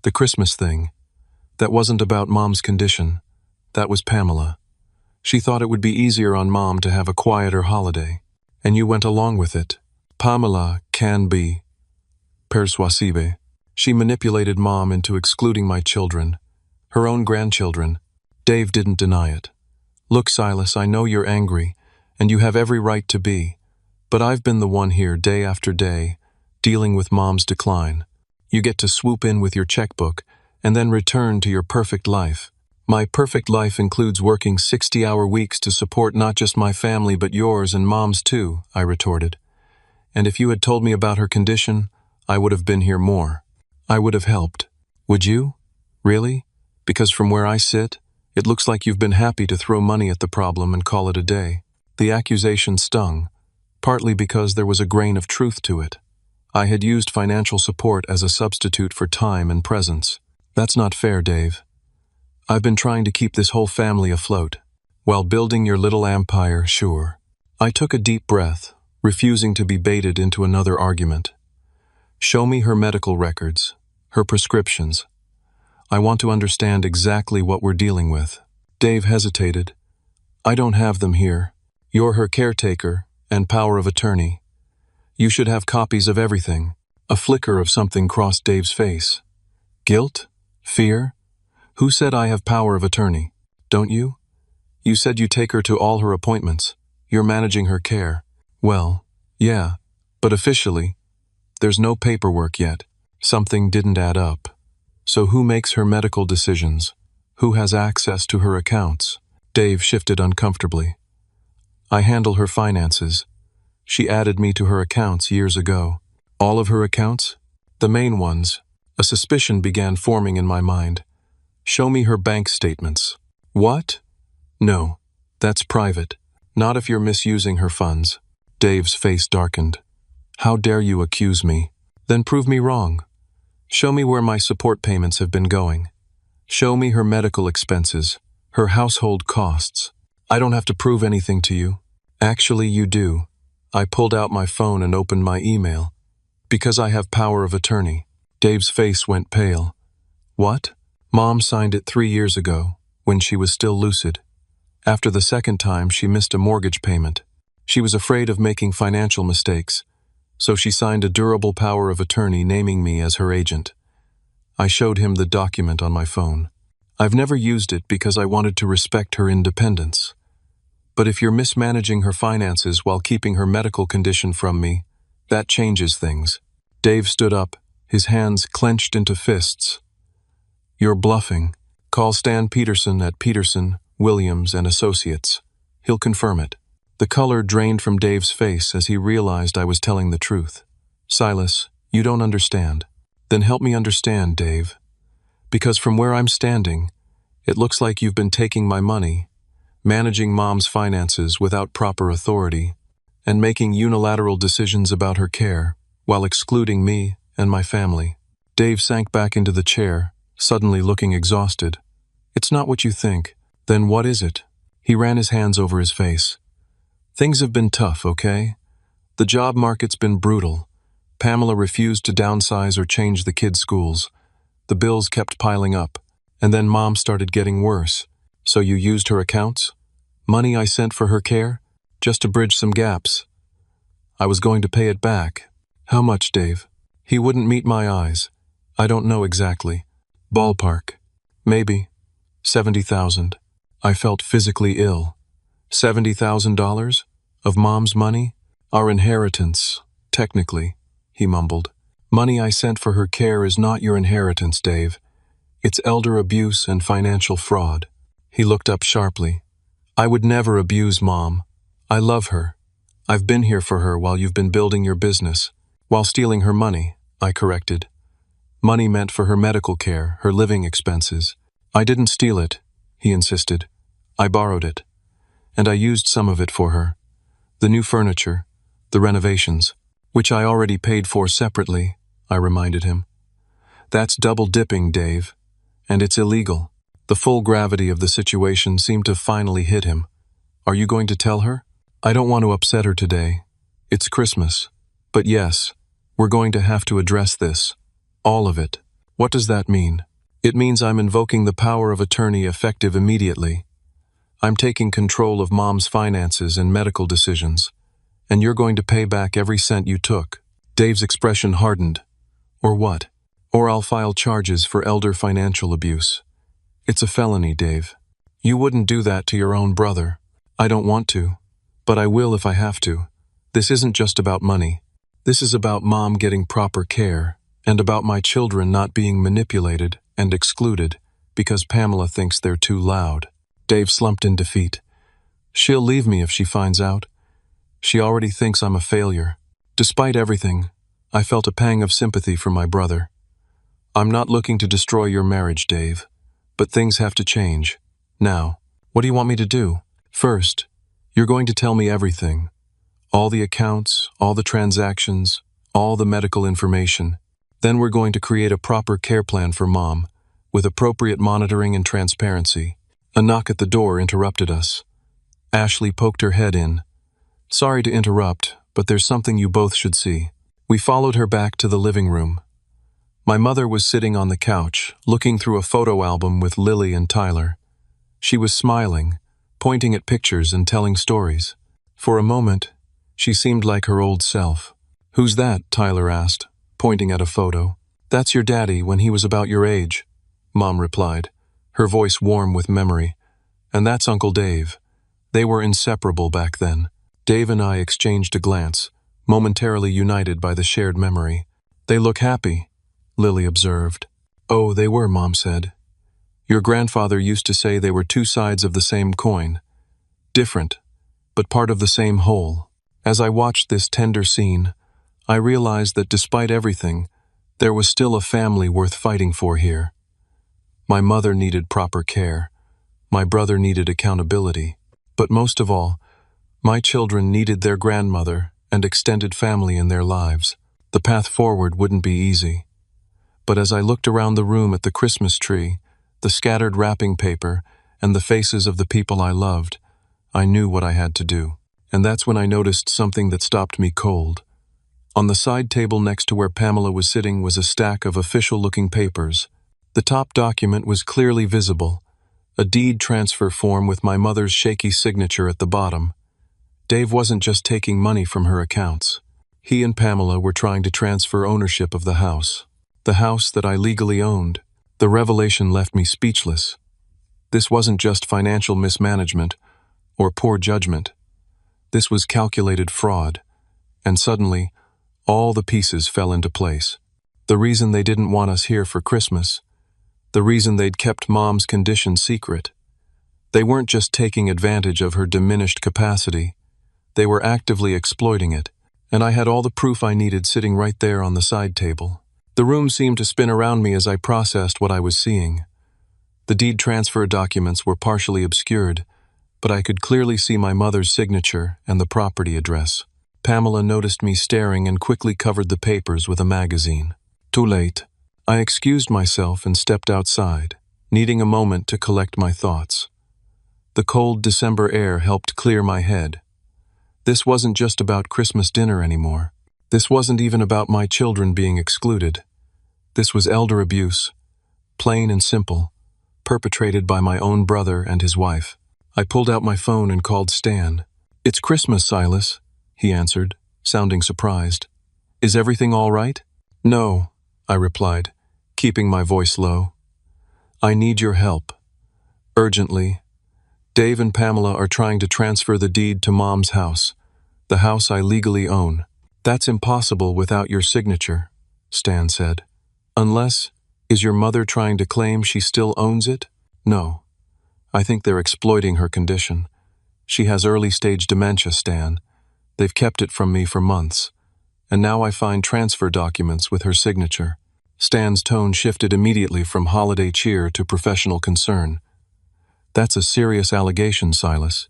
S1: The Christmas thing. That wasn't about Mom's condition. That was Pamela. She thought it would be easier on Mom to have a quieter holiday, and you went along with it. Pamela can be persuasive. She manipulated Mom into excluding my children, her own grandchildren. Dave didn't deny it. Look, Silas, I know you're angry, and you have every right to be, but I've been the one here day after day, dealing with Mom's decline. You get to swoop in with your checkbook and then return to your perfect life. My perfect life includes working 60-hour weeks to support not just my family but yours and Mom's too, I retorted. And if you had told me about her condition, I would have been here more. I would have helped. Would you? Really? Because from where I sit, it looks like you've been happy to throw money at the problem and call it a day. The accusation stung, partly because there was a grain of truth to it. I had used financial support as a substitute for time and presence. That's not fair, Dave. I've been trying to keep this whole family afloat, while building your little empire, sure. I took a deep breath, refusing to be baited into another argument. Show me her medical records, her prescriptions. I want to understand exactly what we're dealing with. Dave hesitated. I don't have them here. You're her caretaker and power of attorney. You should have copies of everything. A flicker of something crossed Dave's face. Guilt? Fear? Who said I have power of attorney? Don't you? You said you take her to all her appointments. You're managing her care. Well, yeah, but officially, there's no paperwork yet. Something didn't add up. So who makes her medical decisions? Who has access to her accounts? Dave shifted uncomfortably. I handle her finances. She added me to her accounts years ago. All of her accounts? The main ones. A suspicion began forming in my mind. Show me her bank statements. What? No, that's private. Not if you're misusing her funds. Dave's face darkened. How dare you accuse me? Then prove me wrong. Show me where my support payments have been going. Show me her medical expenses, her household costs. I don't have to prove anything to you. Actually, you do. I pulled out my phone and opened my email. Because I have power of attorney. Dave's face went pale. What? Mom signed it 3 years ago, when she was still lucid. After the second time, she missed a mortgage payment. She was afraid of making financial mistakes, so she signed a durable power of attorney naming me as her agent. I showed him the document on my phone. I've never used it because I wanted to respect her independence. But if you're mismanaging her finances while keeping her medical condition from me, that changes things. Dave stood up, his hands clenched into fists. You're bluffing. Call Stan Peterson at Peterson, Williams and Associates. He'll confirm it. The color drained from Dave's face as he realized I was telling the truth. Silas, you don't understand. Then help me understand, Dave. Because from where I'm standing, it looks like you've been taking my money, managing Mom's finances without proper authority, and making unilateral decisions about her care, while excluding me and my family. Dave sank back into the chair, suddenly looking exhausted. It's not what you think. Then what is it? He ran his hands over his face. Things have been tough, okay? The job market's been brutal. Pamela refused to downsize or change the kids' schools. The bills kept piling up. And then Mom started getting worse. So you used her accounts? Money I sent for her care? Just to bridge some gaps. I was going to pay it back. How much, Dave? He wouldn't meet my eyes. I don't know exactly. Ballpark. Maybe. 70,000. I felt physically ill. $70,000? Of Mom's money? Our inheritance, technically, he mumbled. Money I sent for her care is not your inheritance, Dave. It's elder abuse and financial fraud. He looked up sharply. I would never abuse Mom. I love her. I've been here for her while you've been building your business. While stealing her money, I corrected. Money meant for her medical care, her living expenses. I didn't steal it, he insisted. I borrowed it. And I used some of it for her. The new furniture, the renovations, which I already paid for separately, I reminded him. That's double dipping, Dave. And it's illegal. The full gravity of the situation seemed to finally hit him. Are you going to tell her? I don't want to upset her today. It's Christmas. But yes, we're going to have to address this. All of it. What does that mean? It means I'm invoking the power of attorney effective immediately. I'm taking control of Mom's finances and medical decisions, and you're going to pay back every cent you took. Dave's expression hardened. Or what? Or I'll file charges for elder financial abuse. It's a felony, Dave. You wouldn't do that to your own brother. I don't want to, but I will if I have to. This isn't just about money. This is about Mom getting proper care, and about my children not being manipulated and excluded because Pamela thinks they're too loud. Dave slumped in defeat. She'll leave me if she finds out. She already thinks I'm a failure. Despite everything, I felt a pang of sympathy for my brother. I'm not looking to destroy your marriage, Dave, but things have to change. Now, what do you want me to do? First, you're going to tell me everything. All the accounts, all the transactions, all the medical information. Then we're going to create a proper care plan for Mom, with appropriate monitoring and transparency. A knock at the door interrupted us. Ashley poked her head in. Sorry to interrupt, but there's something you both should see. We followed her back to the living room. My mother was sitting on the couch, looking through a photo album with Lily and Tyler. She was smiling, pointing at pictures and telling stories. For a moment, she seemed like her old self. Who's that? Tyler asked, pointing at a photo. That's your daddy when he was about your age, Mom replied, her voice warm with memory. And that's Uncle Dave. They were inseparable back then. Dave and I exchanged a glance, momentarily united by the shared memory. "They look happy," Lily observed. "Oh, they were," Mom said. "Your grandfather used to say they were two sides of the same coin. Different, but part of the same whole." As I watched this tender scene, I realized that despite everything, there was still a family worth fighting for here. My mother needed proper care. My brother needed accountability. But most of all, my children needed their grandmother and extended family in their lives. The path forward wouldn't be easy. But as I looked around the room at the Christmas tree, the scattered wrapping paper, and the faces of the people I loved, I knew what I had to do. And that's when I noticed something that stopped me cold. On the side table next to where Pamela was sitting was a stack of official-looking papers. The top document was clearly visible, a deed transfer form with my mother's shaky signature at the bottom. Dave wasn't just taking money from her accounts. He and Pamela were trying to transfer ownership of the house that I legally owned. The revelation left me speechless. This wasn't just financial mismanagement or poor judgment. This was calculated fraud, and suddenly, all the pieces fell into place. The reason they didn't want us here for Christmas, the reason they'd kept Mom's condition secret. They weren't just taking advantage of her diminished capacity, they were actively exploiting it, and I had all the proof I needed sitting right there on the side table. The room seemed to spin around me as I processed what I was seeing. The deed transfer documents were partially obscured, but I could clearly see my mother's signature and the property address. Pamela noticed me staring and quickly covered the papers with a magazine. Too late. I excused myself and stepped outside, needing a moment to collect my thoughts. The cold December air helped clear my head. This wasn't just about Christmas dinner anymore. This wasn't even about my children being excluded. This was elder abuse, plain and simple, perpetrated by my own brother and his wife. I pulled out my phone and called Stan. "It's Christmas, Silas," he answered, sounding surprised. "Is everything all right?" "No," I replied, keeping my voice low. "I need your help. Urgently. Dave and Pamela are trying to transfer the deed to Mom's house, the house I legally own." "That's impossible without your signature," Stan said. "Unless, is your mother trying to claim she still owns it?" "No. I think they're exploiting her condition. She has early-stage dementia, Stan. They've kept it from me for months, and now I find transfer documents with her signature." Stan's tone shifted immediately from holiday cheer to professional concern. "That's a serious allegation, Silas.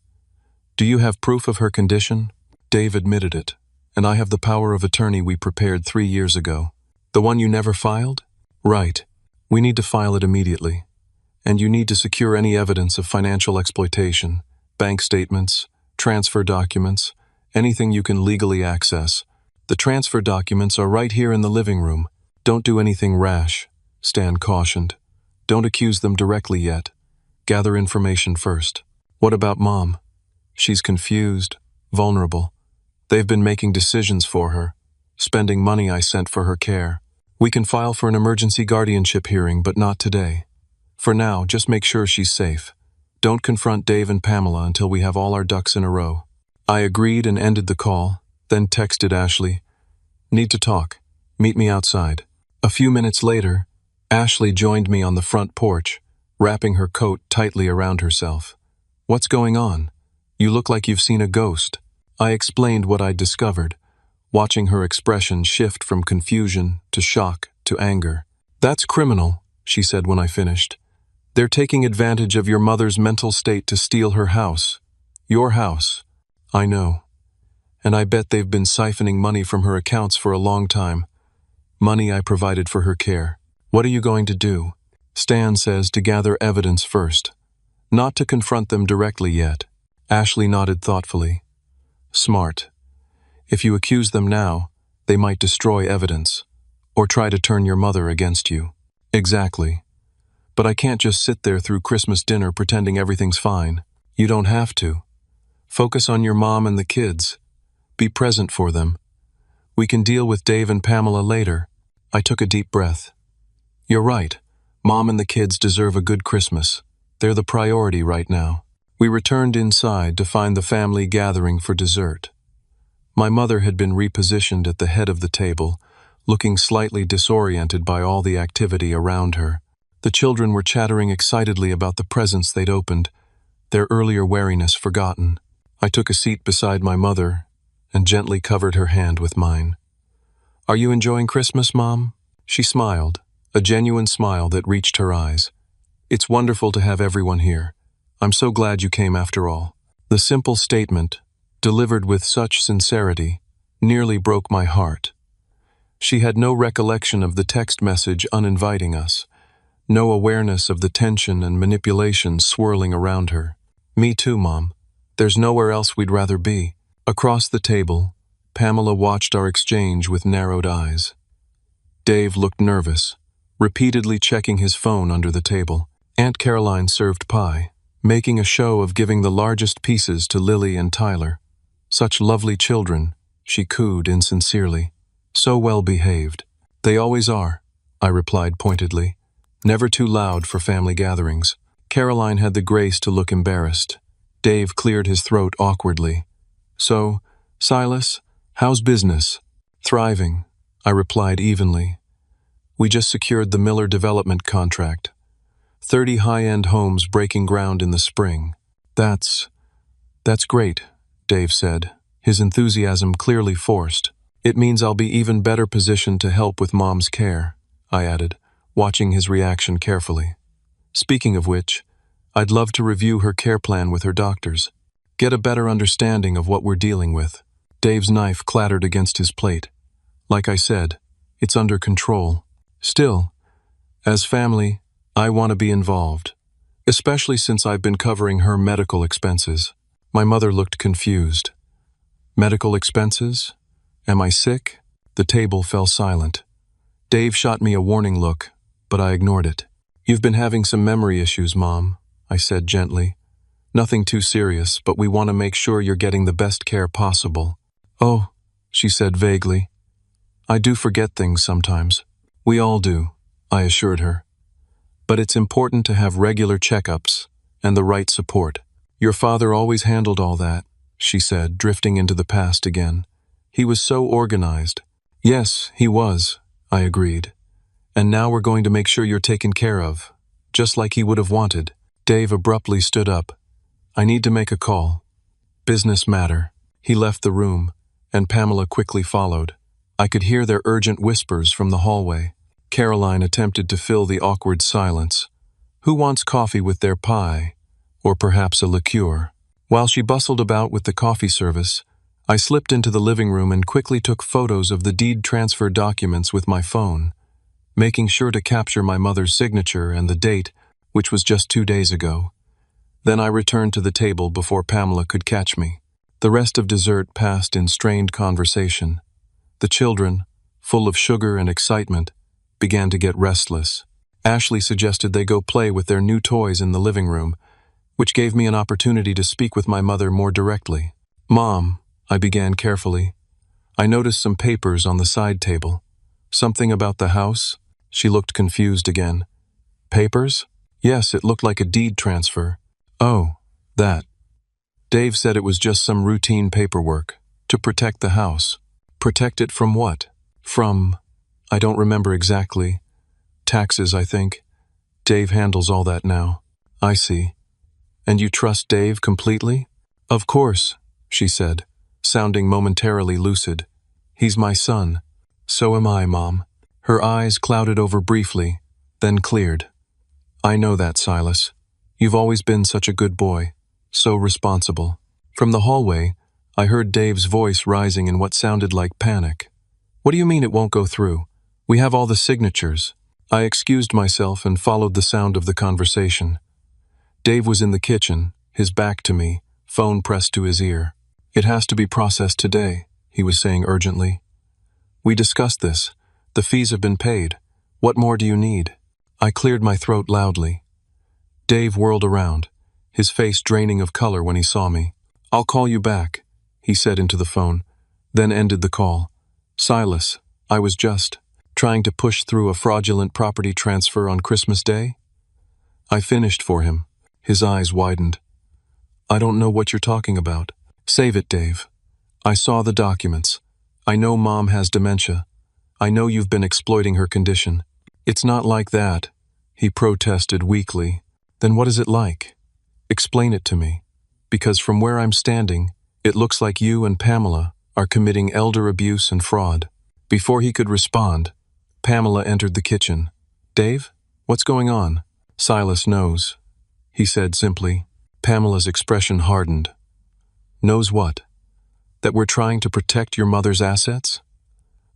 S1: Do you have proof of her condition?" Dave admitted it, "and I have the power of attorney we prepared 3 years ago." "The one you never filed?" "Right. We need to file it immediately. And you need to secure any evidence of financial exploitation, bank statements, transfer documents, anything you can legally access. The transfer documents are right here in the living room. Don't do anything rash," Stan cautioned. "Don't accuse them directly yet. Gather information first." "What about Mom?" "She's confused, vulnerable. They've been making decisions for her, spending money I sent for her care. We can file for an emergency guardianship hearing, but not today. For now, just make sure she's safe. Don't confront Dave and Pamela until we have all our ducks in a row." I agreed and ended the call, then texted Ashley, "Need to talk. Meet me outside." A few minutes later, Ashley joined me on the front porch, wrapping her coat tightly around herself. "What's going on? You look like you've seen a ghost." I explained what I'd discovered, watching her expression shift from confusion to shock to anger. "That's criminal," she said when I finished. "They're taking advantage of your mother's mental state to steal her house. Your house." "I know. And I bet they've been siphoning money from her accounts for a long time. Money I provided for her care. What are you going to do?" Stan says to gather evidence first, not to confront them directly yet. Ashley nodded thoughtfully. "Smart. If you accuse them now, they might destroy evidence, or try to turn your mother against you." "Exactly. But I can't just sit there through Christmas dinner pretending everything's fine." "You don't have to. Focus on your mom and the kids. Be present for them. We can deal with Dave and Pamela later." I took a deep breath. "You're right. Mom and the kids deserve a good Christmas. They're the priority right now." We returned inside to find the family gathering for dessert. My mother had been repositioned at the head of the table, looking slightly disoriented by all the activity around her. The children were chattering excitedly about the presents they'd opened, their earlier wariness forgotten. I took a seat beside my mother and gently covered her hand with mine. "Are you enjoying Christmas, Mom?" She smiled, a genuine smile that reached her eyes. "It's wonderful to have everyone here. I'm so glad you came after all." The simple statement, delivered with such sincerity, nearly broke my heart. She had no recollection of the text message uninviting us, no awareness of the tension and manipulation swirling around her. "Me too, Mom. There's nowhere else we'd rather be." Across the table, Pamela watched our exchange with narrowed eyes. Dave looked nervous, repeatedly checking his phone under the table. Aunt Caroline served pie, making a show of giving the largest pieces to Lily and Tyler. "Such lovely children," she cooed insincerely. "So well behaved." "They always are," I replied pointedly. "Never too loud for family gatherings." Caroline had the grace to look embarrassed. Dave cleared his throat awkwardly. "So, Silas, how's business?" "Thriving," I replied evenly. "We just secured the Miller development contract. 30 high-end homes breaking ground in the spring." That's great," Dave said, his enthusiasm clearly forced. "It means I'll be even better positioned to help with Mom's care," I added, watching his reaction carefully. "Speaking of which, I'd love to review her care plan with her doctors. Get a better understanding of what we're dealing with." Dave's knife clattered against his plate. "Like I said, it's under control. Still, as family, I want to be involved, especially since I've been covering her medical expenses." My mother looked confused. "Medical expenses? Am I sick?" The table fell silent. Dave shot me a warning look, but I ignored it. "You've been having some memory issues, Mom," I said gently. "Nothing too serious, but we want to make sure you're getting the best care possible." "Oh," she said vaguely. "I do forget things sometimes." "We all do," I assured her. "But it's important to have regular checkups and the right support." "Your father always handled all that," she said, drifting into the past again. "He was so organized." "Yes, he was," I agreed. "And now we're going to make sure you're taken care of, just like he would have wanted." Dave abruptly stood up. "I need to make a call. Business matter." He left the room, and Pamela quickly followed. I could hear their urgent whispers from the hallway. Caroline attempted to fill the awkward silence. "Who wants coffee with their pie? Or perhaps a liqueur?" While she bustled about with the coffee service, I slipped into the living room and quickly took photos of the deed transfer documents with my phone, making sure to capture my mother's signature and the date, which was just 2 days ago. Then I returned to the table before Pamela could catch me. The rest of dessert passed in strained conversation. The children, full of sugar and excitement, began to get restless. Ashley suggested they go play with their new toys in the living room, which gave me an opportunity to speak with my mother more directly. "Mom," I began carefully, "I noticed some papers on the side table. Something about the house?" She looked confused again. "Papers?" "Yes, it looked like a deed transfer." "Oh, that." Dave said it was just some routine paperwork, to protect the house. "Protect it from what?" "From, I don't remember exactly. Taxes, I think. Dave handles all that now." "I see. And you trust Dave completely?" "Of course," she said, sounding momentarily lucid. "He's my son." "So am I, Mom." Her eyes clouded over briefly, then cleared. "I know that, Silas. You've always been such a good boy, so responsible." From the hallway, I heard Dave's voice rising in what sounded like panic. "What do you mean it won't go through? We have all the signatures." I excused myself and followed the sound of the conversation. Dave was in the kitchen, his back to me, phone pressed to his ear. "It has to be processed today," he was saying urgently. "We discussed this. The fees have been paid. What more do you need?" I cleared my throat loudly. Dave whirled around, his face draining of color when he saw me. "I'll call you back," he said into the phone, then ended the call. "Silas, I was just trying to push through a fraudulent property transfer on Christmas Day." I finished for him. His eyes widened. I don't know what you're talking about. Save it, Dave. I saw the documents. I know Mom has dementia. I know you've been exploiting her condition. It's not like that, he protested weakly. Then what is it like? Explain it to me. Because from where I'm standing, it looks like you and Pamela are committing elder abuse and fraud. Before he could respond, Pamela entered the kitchen. Dave, what's going on? Silas knows, he said simply. Pamela's expression hardened. Knows what? That we're trying to protect your mother's assets?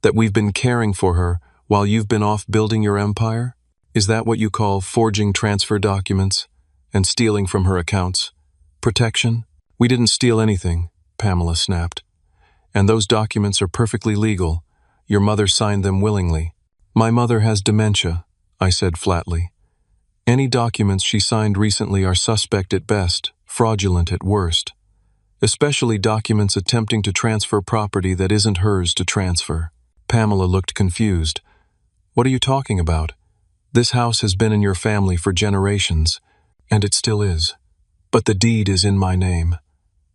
S1: That we've been caring for her while you've been off building your empire? Is that what you call forging transfer documents and stealing from her accounts? Protection? We didn't steal anything, Pamela snapped. And those documents are perfectly legal. Your mother signed them willingly. My mother has dementia, I said flatly. Any documents she signed recently are suspect at best, fraudulent at worst. Especially documents attempting to transfer property that isn't hers to transfer. Pamela looked confused. What are you talking about? This house has been in your family for generations, and it still is. But the deed is in my name.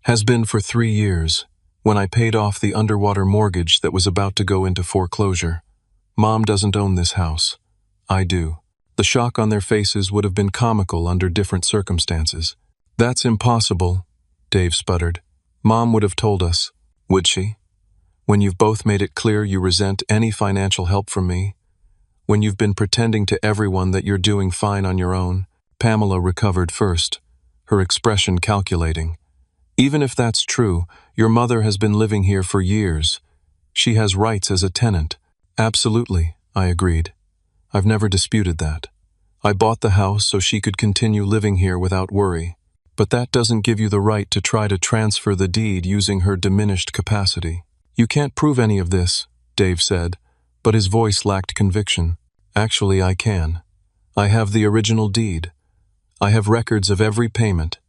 S1: Has been for 3 years, when I paid off the underwater mortgage that was about to go into foreclosure. Mom doesn't own this house. I do. The shock on their faces would have been comical under different circumstances. That's impossible, Dave sputtered. Mom would have told us, would she? When you've both made it clear you resent any financial help from me? When you've been pretending to everyone that you're doing fine on your own? Pamela recovered first, her expression calculating. Even if that's true, your mother has been living here for years. She has rights as a tenant. Absolutely, I agreed. I've never disputed that. I bought the house so she could continue living here without worry. But that doesn't give you the right to try to transfer the deed using her diminished capacity. You can't prove any of this, Dave said, but his voice lacked conviction. Actually, I can. I have the original deed. I have records of every payment.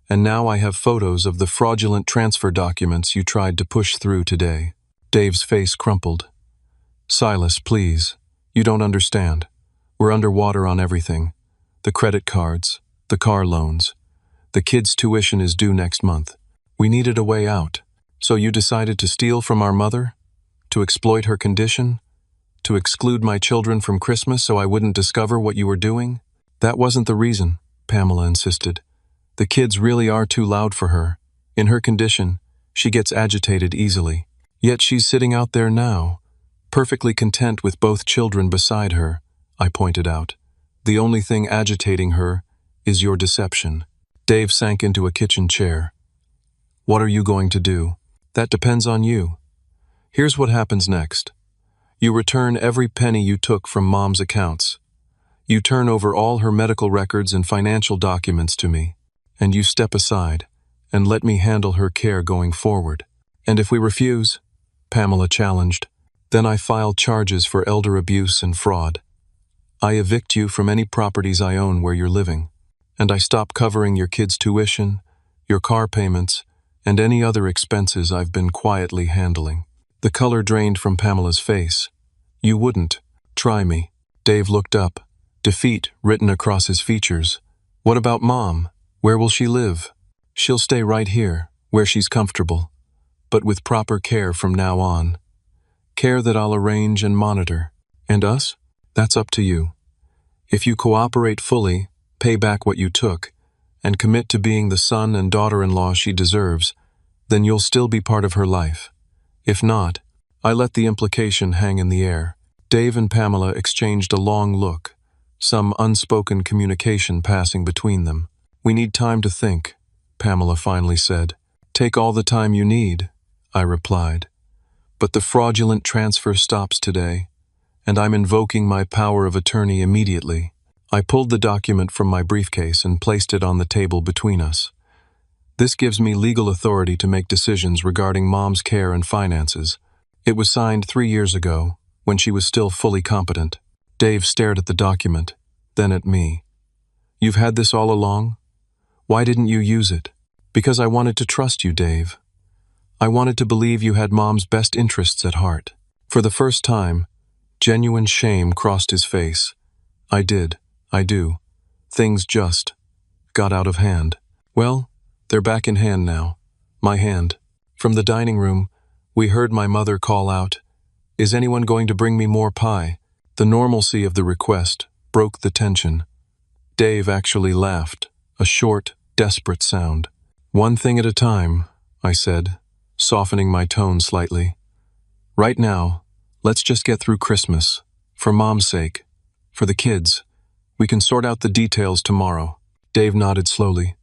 S1: And now I have photos of the fraudulent transfer documents you tried to push through today. Dave's face crumpled. Silas, please. You don't understand. We're underwater on everything. The credit cards, the car loans. The kids' tuition is due next month. We needed a way out. So you decided to steal from our mother? To exploit her condition? To exclude my children from Christmas so I wouldn't discover what you were doing? That wasn't the reason, Pamela insisted. The kids really are too loud for her. In her condition, she gets agitated easily. Yet she's sitting out there now, perfectly content with both children beside her, I pointed out. The only thing agitating her is your deception. Dave sank into a kitchen chair. What are you going to do? That depends on you. Here's what happens next. You return every penny you took from Mom's accounts. You turn over all her medical records and financial documents to me. And you step aside and let me handle her care going forward. And if we refuse, Pamela challenged, then I file charges for elder abuse and fraud. I evict you from any properties I own where you're living, and I stop covering your kids' tuition, your car payments, and any other expenses I've been quietly handling. The color drained from Pamela's face. You wouldn't. Try me. Dave looked up, defeat written across his features. What about Mom? Where will she live? She'll stay right here, where she's comfortable, but with proper care from now on. Care that I'll arrange and monitor. And us? That's up to you. If you cooperate fully, pay back what you took, and commit to being the son and daughter-in-law she deserves, then you'll still be part of her life. If not, I let the implication hang in the air. Dave and Pamela exchanged a long look, some unspoken communication passing between them. We need time to think, Pamela finally said. Take all the time you need, I replied. But the fraudulent transfer stops today, and I'm invoking my power of attorney immediately. I pulled the document from my briefcase and placed it on the table between us. This gives me legal authority to make decisions regarding Mom's care and finances. It was signed 3 years ago, when she was still fully competent. Dave stared at the document, then at me. You've had this all along? Why didn't you use it? Because I wanted to trust you, Dave. I wanted to believe you had Mom's best interests at heart. For the first time, genuine shame crossed his face. I do. Things just got out of hand. Well, They're back in hand now. My hand. From the dining room, we heard my mother call out, "Is anyone going to bring me more pie?" The normalcy of the request broke the tension. Dave actually laughed, a short, desperate sound. "One thing at a time," I said, softening my tone slightly. "Right now, let's just get through Christmas. For Mom's sake. For the kids. We can sort out the details tomorrow." Dave nodded slowly.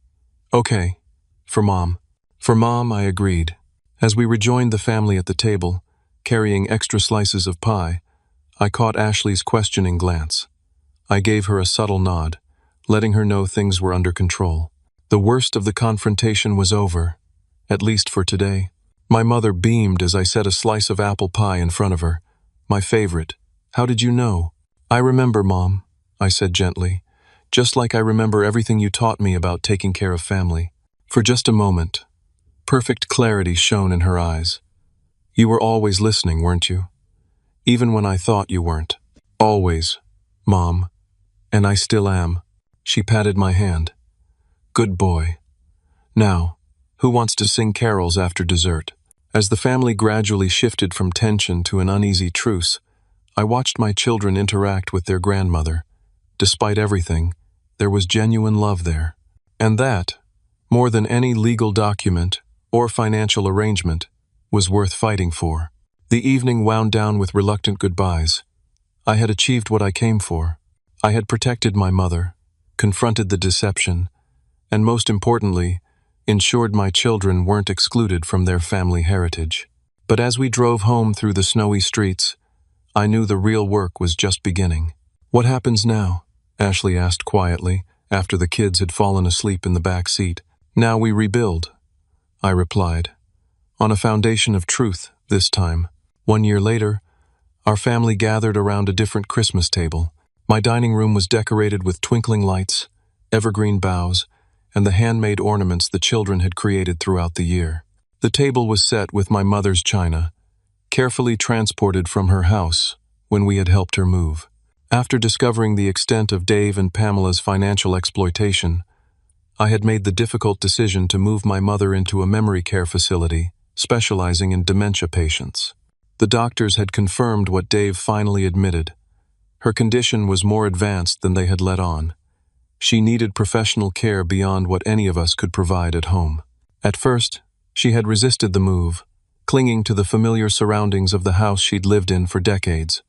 S1: "Okay. For Mom." For Mom, I agreed. As we rejoined the family at the table, carrying extra slices of pie, I caught Ashley's questioning glance. I gave her a subtle nod, letting her know things were under control. The worst of the confrontation was over, at least for today. My mother beamed as I set a slice of apple pie in front of her. "My favorite. How did you know?" "I remember, Mom," I said gently, "just like I remember everything you taught me about taking care of family." For just a moment, perfect clarity shone in her eyes. "You were always listening, weren't you? Even when I thought you weren't." "Always, Mom. And I still am." She patted my hand. "Good boy. Now, who wants to sing carols after dessert?" As the family gradually shifted from tension to an uneasy truce, I watched my children interact with their grandmother. Despite everything, there was genuine love there. And that, more than any legal document or financial arrangement, was worth fighting for. The evening wound down with reluctant goodbyes. I had achieved what I came for. I had protected my mother, confronted the deception, and most importantly, ensured my children weren't excluded from their family heritage. But as we drove home through the snowy streets, I knew the real work was just beginning. "What happens now?" Ashley asked quietly, after the kids had fallen asleep in the back seat. "Now we rebuild," I replied, "on a foundation of truth this time." 1 year later, our family gathered around a different Christmas table. My dining room was decorated with twinkling lights, evergreen boughs, and the handmade ornaments the children had created throughout the year. The table was set with my mother's china, carefully transported from her house when we had helped her move. After discovering the extent of Dave and Pamela's financial exploitation, I had made the difficult decision to move my mother into a memory care facility specializing in dementia patients. The doctors had confirmed what Dave finally admitted. Her condition was more advanced than they had let on. She needed professional care beyond what any of us could provide at home. At first, she had resisted the move, clinging to the familiar surroundings of the house she'd lived in for decades.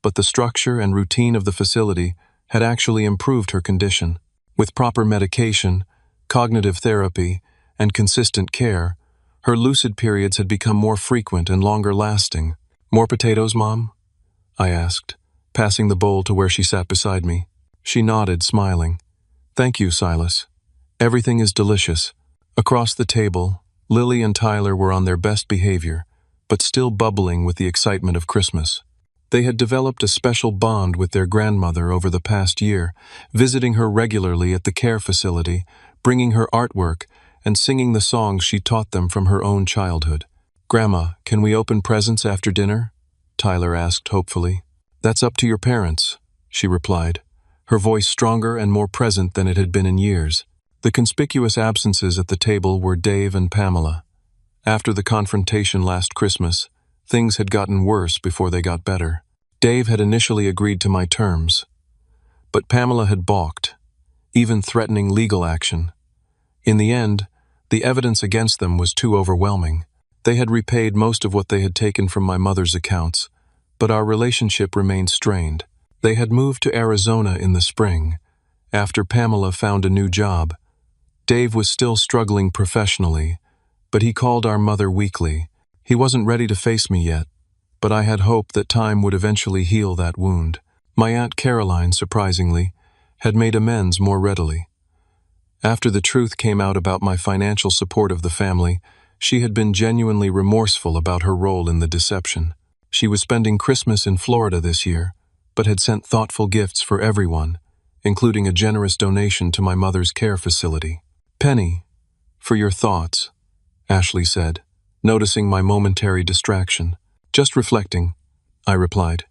S1: But the structure and routine of the facility had actually improved her condition. With proper medication, cognitive therapy, and consistent care, her lucid periods had become more frequent and longer lasting. "More potatoes, Mom?" I asked, passing the bowl to where she sat beside me. She nodded, smiling. "Thank you, Silas. Everything is delicious." Across the table, Lily and Tyler were on their best behavior, but still bubbling with the excitement of Christmas. They had developed a special bond with their grandmother over the past year, visiting her regularly at the care facility, bringing her artwork, and singing the songs she taught them from her own childhood. "Grandma, can we open presents after dinner?" Tyler asked hopefully. "That's up to your parents," she replied, her voice stronger and more present than it had been in years. The conspicuous absences at the table were Dave and Pamela. After the confrontation last Christmas, things had gotten worse before they got better. Dave had initially agreed to my terms, but Pamela had balked, even threatening legal action. In the end, the evidence against them was too overwhelming. They had repaid most of what they had taken from my mother's accounts, but our relationship remained strained. They had moved to Arizona in the spring, after Pamela found a new job. Dave was still struggling professionally, but he called our mother weekly. He wasn't ready to face me yet, but I had hope that time would eventually heal that wound. My Aunt Caroline, surprisingly, had made amends more readily. After the truth came out about my financial support of the family, she had been genuinely remorseful about her role in the deception. She was spending Christmas in Florida this year, but had sent thoughtful gifts for everyone, including a generous donation to my mother's care facility. "Penny, for your thoughts," Ashley said, noticing my momentary distraction. "Just reflecting," I replied,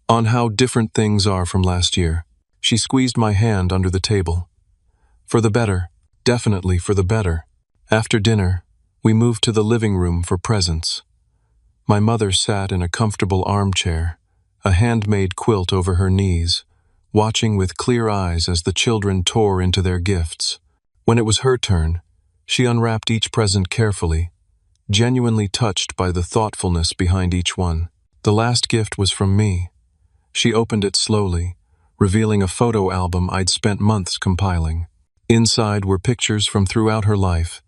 S1: "on how different things are from last year." She squeezed my hand under the table. "For the better, definitely for the better." After dinner, we moved to the living room for presents. My mother sat in a comfortable armchair, a handmade quilt over her knees, watching with clear eyes as the children tore into their gifts. When it was her turn, she unwrapped each present carefully, genuinely touched by the thoughtfulness behind each one. The last gift was from me. She opened it slowly, revealing a photo album I'd spent months compiling. Inside were pictures from throughout her life,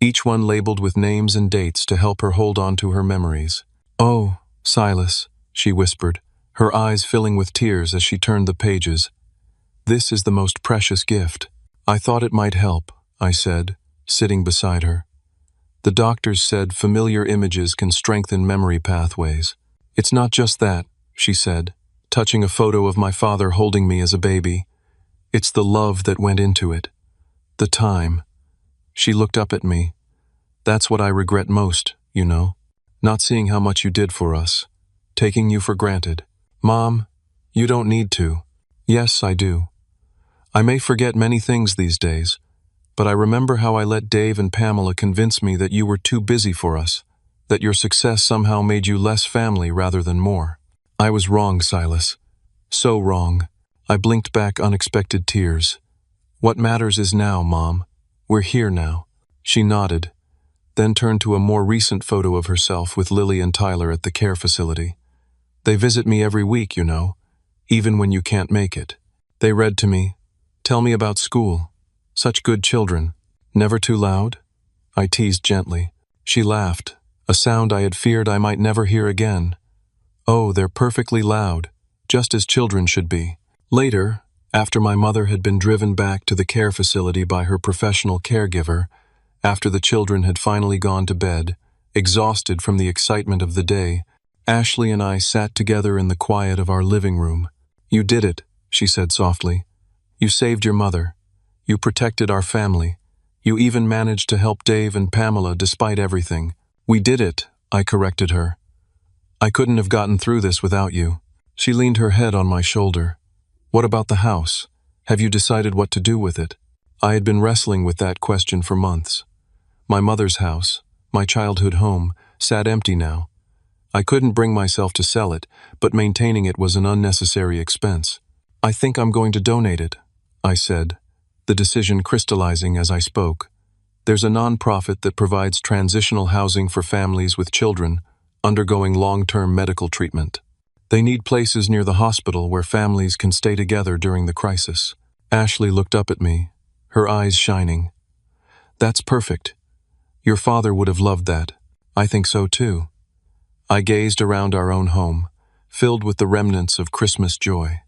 S1: each one labeled with names and dates to help her hold on to her memories. "Oh, Silas," she whispered, her eyes filling with tears as she turned the pages. "This is the most precious gift." "I thought it might help," I said, sitting beside her. "The doctors said familiar images can strengthen memory pathways." "It's not just that," she said, touching a photo of my father holding me as a baby. "It's the love that went into it. The time." She looked up at me. "That's what I regret most, you know. Not seeing how much you did for us. Taking you for granted." "Mom, you don't need to." "Yes, I do. I may forget many things these days, but I remember how I let Dave and Pamela convince me that you were too busy for us, that your success somehow made you less family rather than more. I was wrong, Silas. So wrong." I blinked back unexpected tears. "What matters is now, Mom. We're here now." She nodded, then turned to a more recent photo of herself with Lily and Tyler at the care facility. "They visit me every week, you know, even when you can't make it. They read to me, tell me about school. Such good children. Never too loud?" I teased gently. She laughed, a sound I had feared I might never hear again. "Oh, they're perfectly loud, just as children should be." Later, after my mother had been driven back to the care facility by her professional caregiver, after the children had finally gone to bed, exhausted from the excitement of the day, Ashley and I sat together in the quiet of our living room. "You did it," she said softly. "You saved your mother. You protected our family. You even managed to help Dave and Pamela despite everything." "We did it," I corrected her. "I couldn't have gotten through this without you." She leaned her head on my shoulder. "What about the house? Have you decided what to do with it?" I had been wrestling with that question for months. My mother's house, my childhood home, sat empty now. I couldn't bring myself to sell it, but maintaining it was an unnecessary expense. "I think I'm going to donate it," I said, the decision crystallizing as I spoke. "There's a nonprofit that provides transitional housing for families with children undergoing long-term medical treatment. They need places near the hospital where families can stay together during the crisis." Ashley looked up at me, her eyes shining. "That's perfect. Your father would have loved that." "I think so too." I gazed around our own home, filled with the remnants of Christmas joy.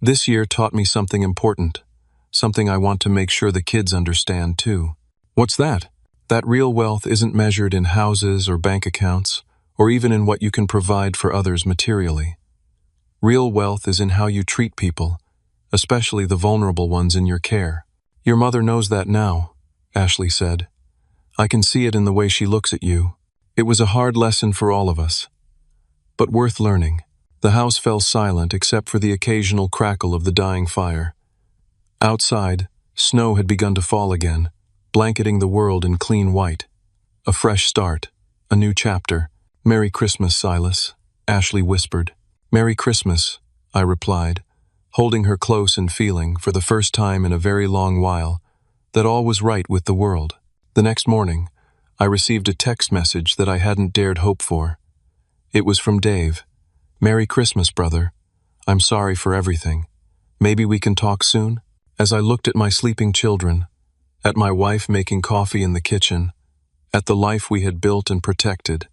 S1: This year taught me something important, something I want to make sure the kids understand too. "What's that?" "That real wealth isn't measured in houses or bank accounts, or even in what you can provide for others materially. Real wealth is in how you treat people, especially the vulnerable ones in your care." "Your mother knows that now," Ashley said. "I can see it in the way she looks at you." It was a hard lesson for all of us, but worth learning. The house fell silent except for the occasional crackle of the dying fire. Outside, snow had begun to fall again, blanketing the world in clean white. A fresh start, a new chapter. "Merry Christmas, Silas," Ashley whispered. "Merry Christmas," I replied, holding her close and feeling, for the first time in a very long while, that all was right with the world. The next morning, I received a text message that I hadn't dared hope for. It was from Dave. "Merry Christmas, brother. I'm sorry for everything. Maybe we can talk soon?" As I looked at my sleeping children, at my wife making coffee in the kitchen, at the life we had built and protected,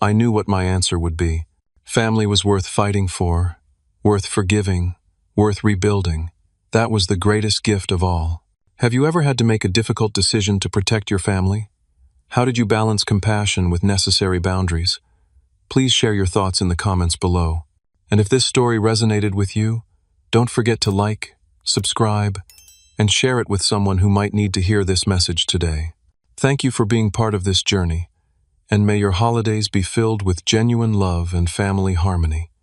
S1: I knew what my answer would be. Family was worth fighting for, worth forgiving, worth rebuilding. That was the greatest gift of all. Have you ever had to make a difficult decision to protect your family? How did you balance compassion with necessary boundaries? Please share your thoughts in the comments below. And if this story resonated with you, don't forget to like, subscribe, and share it with someone who might need to hear this message today. Thank you for being part of this journey, and may your holidays be filled with genuine love and family harmony.